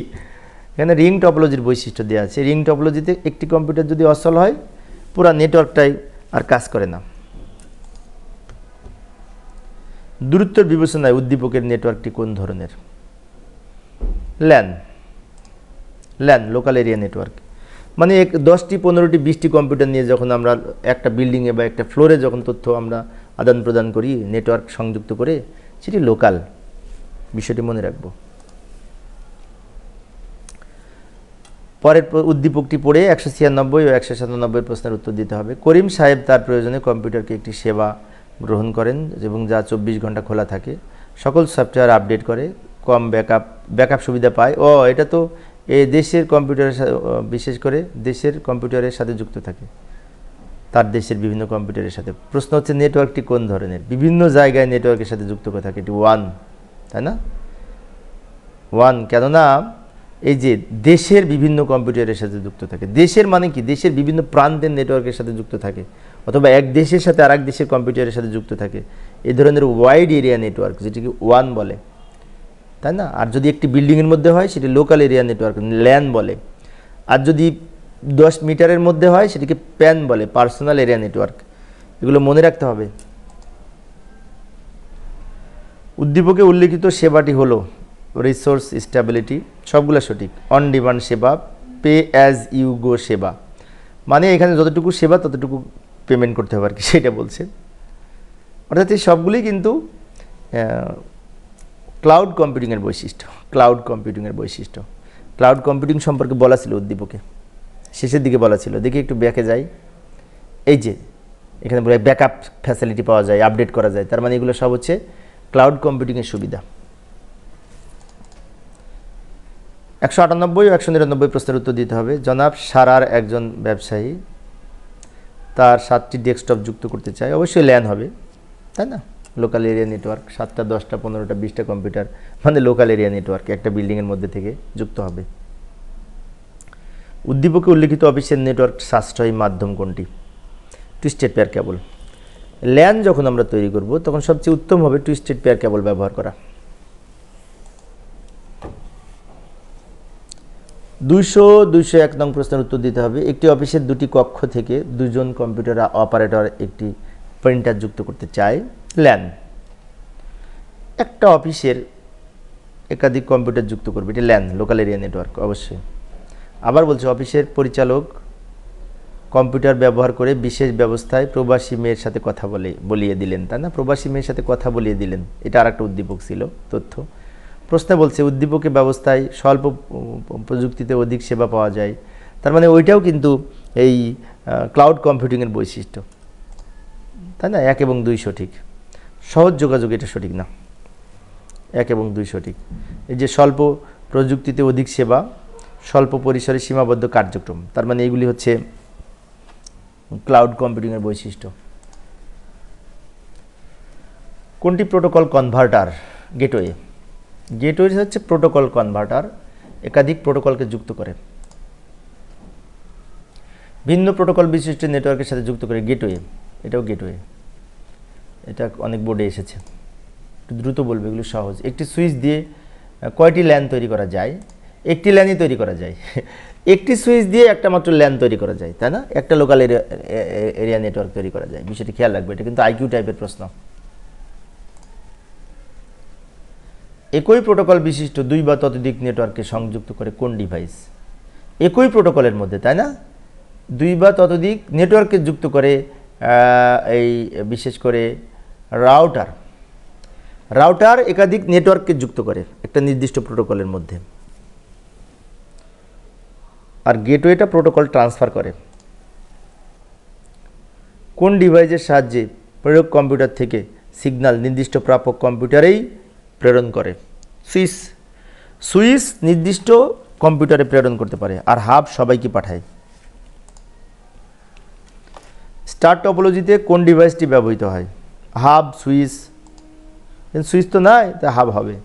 এখানে রিং টপোলজির বৈশিষ্ট্য দেওয়া আছে। রিং টপোলজিতে একটি কম্পিউটার যদি অচল হয়, পুরো নেটওয়ার্কটাই আর কাজ করে না। দূরত্বের বিবেচনায় উদ্দীপকের নেটওয়ার্কটি কোন ধরনের? LAN, local area network. মানে 10টি 15টি 20টি কম্পিউটার নিয়ে যখন আমরা একটা বিল্ডিংয়ে বা একটা ফ্লোরে যখন তথ্য আমরা আদান প্রদান করি নেটওয়ার্ক সংযুক্ত করে, সেটি লোকাল, বিষয়টি মনে রাখবো। পরের উদ্দীপকটি পড়ে 196 ও 197 প্রশ্নের উত্তর দিতে হবে। করিম সাহেব তার প্রয়োজনে কম্পিউটারকে একটি সেবা গ্রহণ করেন এবং যা 24 ঘন্টা খোলা থাকে, সকল সফটওয়্যার আপডেট করে, কম ব্যাকআপ সুবিধা পায়। এটা তো এই দেশের কম্পিউটারের বিশেষ করে দেশের কম্পিউটারের সাথে যুক্ত থাকে, তার দেশের বিভিন্ন কম্পিউটারের সাথে। প্রশ্ন হচ্ছে নেটওয়ার্কটি কোন ধরনের? বিভিন্ন জায়গায় নেটওয়ার্কের সাথে যুক্ত করে থাকে, এটি 1, তাই না? 1, কেননা এই যে দেশের বিভিন্ন কম্পিউটারের সাথে যুক্ত থাকে। দেশের মানে কি? দেশের বিভিন্ন প্রান্তের নেটওয়ার্কের সাথে যুক্ত থাকে, অথবা এক দেশের সাথে আরেক দেশের কম্পিউটারের সাথে যুক্ত থাকে। এই ধরনের ওয়াইড এরিয়া নেটওয়ার্ক, যেটিকে 1 বলে, তাই না? আর যদি একটি বিল্ডিংয়ের মধ্যে হয়, সেটি লোকাল এরিয়া নেটওয়ার্ক, ল্যান বলে। আর যদি 10 মিটারের মধ্যে হয়, সেটিকে প্যান বলে, পার্সোনাল এরিয়া নেটওয়ার্ক। এগুলো মনে রাখতে হবে। উদ্দীপকে উল্লেখিত সেবাটি হলো রিসোর্স স্টেবিলিটি, সবগুলো সঠিক। অন ডিমান্ড সেবা, পে অ্যাজ ইউ গো সেবা, মানে এখানে যতটুকু সেবা ততটুকু পেমেন্ট করতে হবে আর কি, সেটা বলছে। অর্থাৎ এই সবগুলোই কিন্তু ক্লাউড কম্পিউটিংয়ের বৈশিষ্ট্য। ক্লাউড কম্পিউটিং সম্পর্কে বলা ছিল উদ্দীপকে, শেষের দিকে বলা ছিল। দেখি একটু ব্যাকে যাই। এই যে এখানে বলে ব্যাকআপ ফ্যাসিলিটি পাওয়া যায়, আপডেট করা যায়, তার মানে এগুলো সব হচ্ছে ক্লাউড কম্পিউটিংয়ের সুবিধা। 198 ও 199 প্রশ্নের উত্তর দিতে হবে। জনাব সারার একজন ব্যবসায়ী তার 7টি ডেস্কটপ যুক্ত করতে চায়, অবশ্যই ল্যান হবে, তাই না? লোকাল এরিয়া নেটওয়ার্ক, 7টা 10টা 15টা 20টা কম্পিউটার, মানে লোকাল এরিয়া নেটওয়ার্ক একটা বিল্ডিংয়ের মধ্যে থেকে যুক্ত হবে। উদ্দীপকে উল্লেখিত অফিসের নেটওয়ার্ক সাশ্রয়ী মাধ্যম কোনটি? টুইস্টেড পেয়ার কেবল। ল্যান যখন আমরা তৈরি করব, তখন সবচেয়ে উত্তম হবে টুইস্টেড পেয়ার কেবল ব্যবহার করা। 201 নং প্রশ্নের উত্তর দিতে হবে। একটি অফিসের 2টি কক্ষ থেকে 2 জন কম্পিউটার অপারেটর একটি প্রিন্টার যুক্ত করতে চায়, ল্যান। একটা অফিসের একাধিক কম্পিউটার যুক্ত করবে, এটি ল্যান, লোকাল এরিয়া নেটওয়ার্ক অবশ্যই। আবার বলছে অফিসের পরিচালক কম্পিউটার ব্যবহার করে বিশেষ ব্যবস্থায় প্রবাসী মেয়ের সাথে কথা বলিয়ে দিলেন, তাই না? প্রবাসী মেয়ের সাথে কথা বলিয়ে দিলেন, এটা আর একটা উদ্দীপক ছিল, তথ্য। প্রশ্নে বলছে উদ্দীপকের ব্যবস্থায় স্বল্প প্রযুক্তিতে অধিক সেবা পাওয়া যায়, তার মানে ওইটাও কিন্তু এই ক্লাউড কম্পিউটিংয়ের বৈশিষ্ট্য, তাই না? 1 এবং 2 সঠিক। সহজ যোগাযোগ, এটা সঠিক না। 1 এবং 2 সঠিক। এই যে স্বল্প প্রযুক্তিতে অধিক সেবা, স্বল্প পরিসরে সীমাবদ্ধ কার্যক্রম, তার মানে এগুলি হচ্ছে ক্লাউড কম্পিউটিংয়ের বৈশিষ্ট্য। কোনটি প্রোটোকল কনভার্টার? গেটওয়ে। গেটওয়ে হচ্ছে প্রোটোকল কনভার্টার, একাধিক প্রোটোকলকে যুক্ত করে, ভিন্ন প্রোটোকল বিশিষ্ট নেটওয়ার্কের সাথে যুক্ত করে, গেটওয়ে। এটাও গেটওয়ে, এটা অনেক বোর্ডে এসেছে, একটু দ্রুত বলবে, এগুলো সহজ। একটি সুইচ দিয়ে কয়টি ল্যান তৈরি করা যায়? একটি ল্যানই তৈরি করা যায়। একটি সুইচ দিয়ে একটা মাত্র ল্যান তৈরি করা যায়, তাই না? একটা লোকাল এরিয়া নেটওয়ার্ক তৈরি করা যায়, বিষয়টি খেয়াল রাখবে। এটা কিন্তু আইকিউ টাইপের প্রশ্ন। একই প্রোটোকল বিশিষ্ট 2 বা ততোধিক নেটওয়ার্ককে সংযুক্ত করে কোন ডিভাইস? একই প্রোটোকলের মধ্যে, তাই না? 2 বা ততোধিক নেটওয়ার্ককে যুক্ত করে এই বিশেষ করে রাউটার একাধিক নেটওয়ার্ককে যুক্ত করে একটা নির্দিষ্ট প্রোটোকলের মধ্যে। আর গেটওয়েটা প্রোটোকল ট্রান্সফার করে। কোন ডিভাইসের সাহায্যে প্রয়োগ কম্পিউটার থেকে সিগন্যাল নির্দিষ্ট প্রাপক কম্পিউটারেই প্রেরণ করে? সুইচ নির্দিষ্ট কম্পিউটারে প্রেরণ করতে পারে, আর হাব সবাইকে পাঠায়। স্টার টপোলজিতে কোন ডিভাইসটি ব্যবহৃত হয়? Hub, switch. সুইচ তো নাই, তা হাব হবে।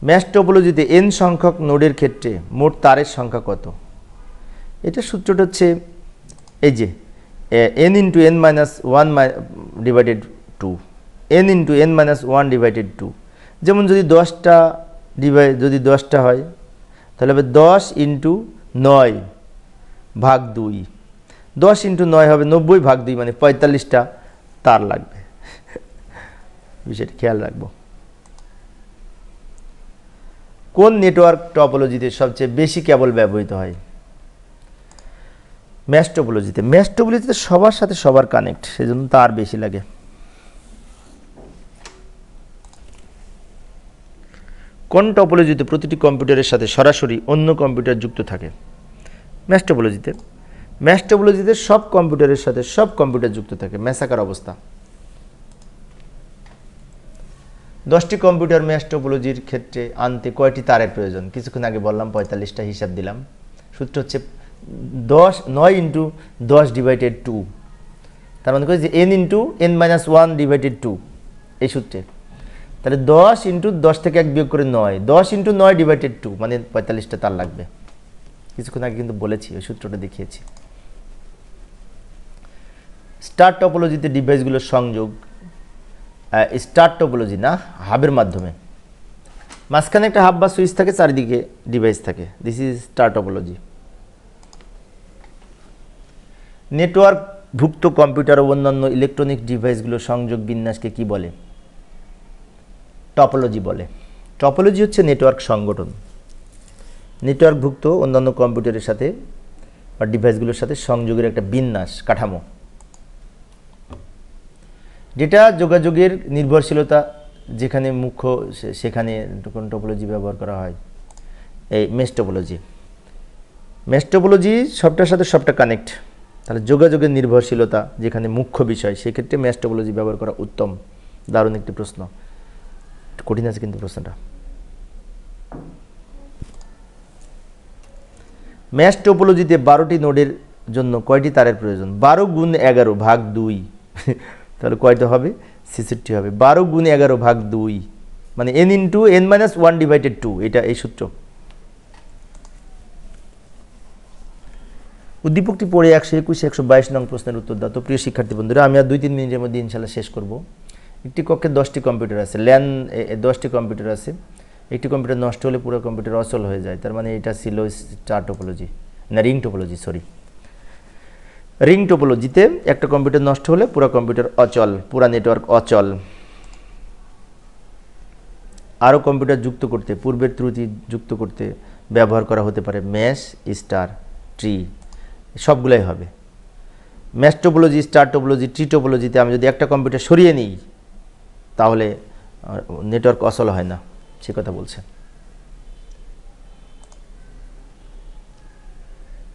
ম্যাশ টপোলজিতে n সংখ্যক নোডের ক্ষেত্রে মোট তারের সংখ্যা কত? এটা সূত্রটা হচ্ছে এই যে n into n minus 1 divided 2, n into n minus 1 divided 2। যেমন যদি 10টা যদি 10টা হয় তাহলে হবে 10 ইন্টু 9 ভাগ 2। 10 ইন্টু 9 হবে 90 ভাগ 2, মানে 45টা তার লাগবে। বিষয়টা খেয়াল রাখবো। কোন নেটওয়ার্ক টপোলজিতে সবচেয়ে বেশি কেবল ব্যবহৃত হয়? ম্যাশ টপোলজিতে। ম্যাশ টপোলজিতে সবার সাথে সবার কানেক্ট, সেজন্য তার বেশি লাগে। কোন টপোলজিতে প্রতিটি কম্পিউটারের সাথে সরাসরি অন্য কম্পিউটার যুক্ত থাকে? ম্যাশ টপোলজিতে। ম্যাশ টপোলজিতে সব কম্পিউটারের সাথে সব কম্পিউটার যুক্ত থাকে, ম্যাসাকার অবস্থা। 10টি কম্পিউটার ম্যাশ টপোলজির ক্ষেত্রে আনতে কয়টি তারের প্রয়োজন? কিছুক্ষণ আগে বললাম 45টা, হিসাব দিলাম। সূত্র হচ্ছে 9 ইন্টু 10 ডিভাইডেড 2, তার মানে যে n into n minus 1 divided 2, এই সূত্রে। তাহলে 10 ইন্টু 10 থেকে 1 বিয়োগ করে 9, 10 ইন্টু 9 ডিভাইডেড 2, মানে 45টা তার লাগবে। কিছুক্ষণ আগে কিন্তু বলেছি, ওই সূত্রটা দেখিয়েছি। স্টার টপোলজিতে ডিভাইসগুলোর সংযোগ স্টার টপোলজি না, হাবের মাধ্যমে। মাঝখানে একটা হাব বা সুইচ থাকে, চারিদিকে ডিভাইস থাকে। This is star topology. Network ভুক্ত কম্পিউটার ও অন্যান্য ইলেকট্রনিক ডিভাইসগুলোর সংযোগ বিন্যাসকে কি বলে? টপোলজি বলে। টপোলজি হচ্ছে নেটওয়ার্ক সংগঠন। নেটওয়ার্কভুক্ত অন্যান্য কম্পিউটারের সাথে বা ডিভাইসগুলোর সাথে সংযোগের একটা বিন্যাস, কাঠামো। যেটা যোগাযোগের নির্ভরশীলতা যেখানে মুখ্য, সেখানে কোন টপোলজি ব্যবহার করা হয়? এই মেশ টপোলজি। মেশ টপোলজি সবটার সাথে সবটা কানেক্ট, তাহলে যোগাযোগের নির্ভরশীলতা যেখানে মুখ্য বিষয়, সেক্ষেত্রে মেশ টপোলজি ব্যবহার করা উত্তম। দারুণ একটি প্রশ্ন, কঠিন আছে কিন্তু প্রশ্নটা। ম্যাশ টপোলজিতে 12টি নোডের জন্য কয়টি তারের প্রয়োজন? 12 গুণ 11 ভাগ 2, তাহলে কয়টা হবে? 66 হবে। 12 গুণ 11 ভাগ 2, মানে n into n minus 1 divided 2, এটা এই সূত্র। উদ্দীপকটি পড়ে 121, 122 নং প্রশ্নের উত্তর দাও। তো প্রিয় শিক্ষার্থী বন্ধুরা, আমি আর 2-3 মিনিটের মধ্যে ইনশাল্লাহ শেষ করব। একটি কক্ষে 10টি কম্পিউটার আছে, ল্যান 10টি কম্পিউটার আছে। একটি কম্পিউটার নষ্ট হলে পুরো কম্পিউটার অচল হয়ে যায়, তার মানে এটা ছিল স্টার টপোলজি, না রিং টপোলজি, সরি। রিং টপোলজিতে একটা কম্পিউটার নষ্ট হলে পুরো কম্পিউটার অচল, পুরো নেটওয়ার্ক অচল। আরও কম্পিউটার যুক্ত করতে, পূর্বের ত্রুটি যুক্ত করতে ব্যবহার করা হতে পারে ম্যাশ, স্টার, ট্রি, সবগুলাই হবে। Mesh topology, star topology, tree টপোলজিতে আমি যদি একটা কম্পিউটার সরিয়ে নিই তাহলে নেটওয়ার্ক অচল হয় না, সে কথা বলছে।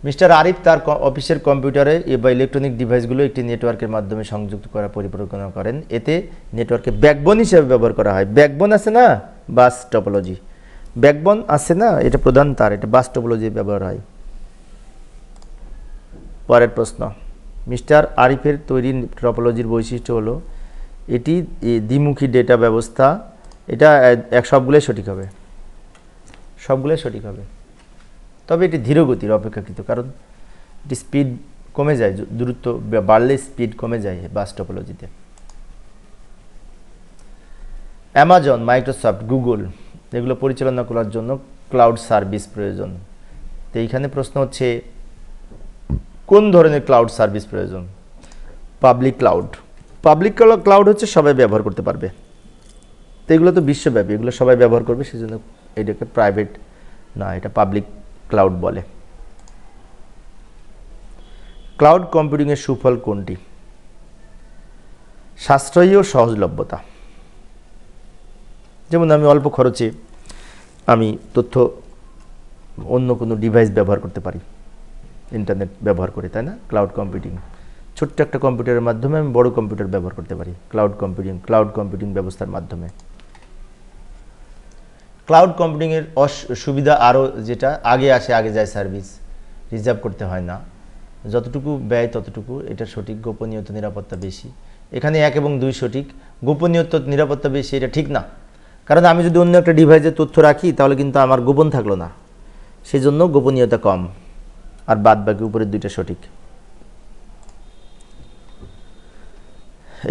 মিস্টার আরিফ তার অফিসের কম্পিউটারে বা ইলেকট্রনিক ডিভাইসগুলো একটি নেটওয়ার্কের মাধ্যমে সংযুক্ত করার পরিকল্পনা করেন। এতে নেটওয়ার্কে ব্যাকবোন হিসেবে ব্যবহার করা হয়। ব্যাকবোন আছে না, বাস টপোলজি, ব্যাকবোন আছে না, এটা প্রধান তার, এটা বাস টপোলজি ব্যবহার হয়। পরের প্রশ্ন, মিস্টার আরিফের তৈরি টপোলজির বৈশিষ্ট্য হলো এটি দ্বিমুখী ডেটা ব্যবস্থা। এটা সবগুলোই সঠিক হবে, সবগুলোই সঠিক হবে। তবে এটি ধীরগতির অপেক্ষাকৃত, কারণ এটি স্পিড কমে যায়, দ্রুত বাড়লে স্পিড কমে যায় বাস টপোলজিতে। অ্যামাজন, মাইক্রোসফট, গুগল এগুলো পরিচালনা করার জন্য ক্লাউড সার্ভিস প্রয়োজন। তো এইখানে প্রশ্ন হচ্ছে কোন ধরনের ক্লাউড সার্ভিস প্রয়োজন? Public cloud. পাবলিক ক্লাউড হচ্ছে সবাই ব্যবহার করতে পারবে, তো এগুলো তো বিশ্বব্যাপী, এগুলো সবাই ব্যবহার করবে, সেজন্য এটাকে প্রাইভেট না, এটা পাবলিক ক্লাউড বলে। ক্লাউড কম্পিউটিংয়ের সুফল কোনটি? সাশ্রয়ী ও সহজলভ্যতা। যেমন আমি অল্প খরচে আমি তথ্য অন্য কোনো ডিভাইস ব্যবহার করতে পারি, ইন্টারনেট ব্যবহার করে, তাই না? ক্লাউড কম্পিউটিং, ছোট্ট একটা কম্পিউটারের মাধ্যমে আমি বড় কম্পিউটার ব্যবহার করতে পারি ক্লাউড কম্পিউটিং ব্যবস্থার মাধ্যমে। ক্লাউড কম্পিউটিংয়ের সুবিধা আরও যেটা, আগে যায় সার্ভিস, রিজার্ভ করতে হয় না, যতটুকু ব্যয় ততটুকু, এটা সঠিক, গোপনীয়তা নিরাপত্তা বেশি। এখানে 1 এবং 2 সঠিক, গোপনীয়তা নিরাপত্তা বেশি এটা ঠিক না, কারণ আমি যদি অন্য একটা ডিভাইসে তথ্য রাখি তাহলে কিন্তু আমার গোপন থাকলো না, সেই জন্য গোপনীয়তা কম, আর বাদ বাকি উপরের 2টা সঠিক।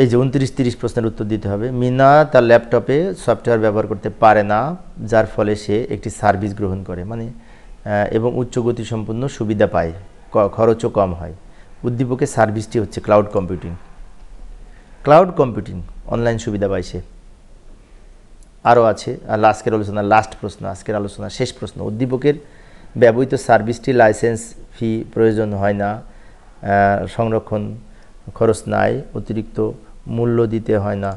এই যে 29-30 প্রশ্নের উত্তর দিতে হবে। মিনা তার ল্যাপটপে সফটওয়্যার ব্যবহার করতে পারে না, যার ফলে সে একটি সার্ভিস গ্রহণ করে, মানে এবং উচ্চ গতি সম্পন্ন সুবিধা পায়, খরচও কম হয়। উদ্দীপকের সার্ভিসটি হচ্ছে ক্লাউড কম্পিউটিং, অনলাইন সুবিধা পায় সে। আরও আছে, আর আজকের আলোচনা লাস্ট প্রশ্ন, আজকের আলোচনা শেষ প্রশ্ন। উদ্দীপকের ব্যবহৃত সার্ভিসটি লাইসেন্স ফি প্রয়োজন হয় না, সংরক্ষণ খরচ নাই, অতিরিক্ত মূল্য দিতে হয় না।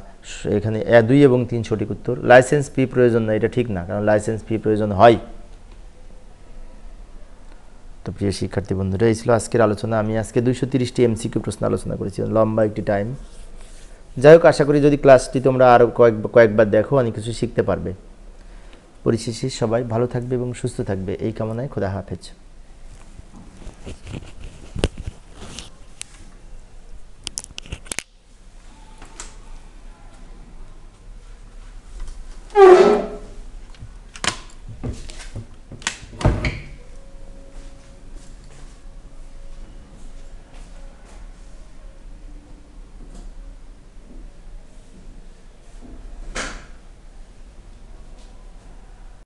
এখানে 2 এবং 3 সঠিক উত্তর। লাইসেন্স ফি প্রয়োজন না, এটা ঠিক না, কারণ লাইসেন্স ফি প্রয়োজন হয়। তো প্রিয় শিক্ষার্থী বন্ধুরা, এই ছিল আজকের আলোচনা। আমি আজকে 230টি এমসিকিউ প্রশ্ন আলোচনা করেছি, লম্বা একটি টাইম। যাই হোক, আশা করি যদি ক্লাসটি তোমরা আরও কয়েকবার দেখো অনেক কিছু শিখতে পারবে। পরিশেষে সবাই ভালো থাকবে এবং সুস্থ থাকবে এই কামনায়, খোদা হাফেজ।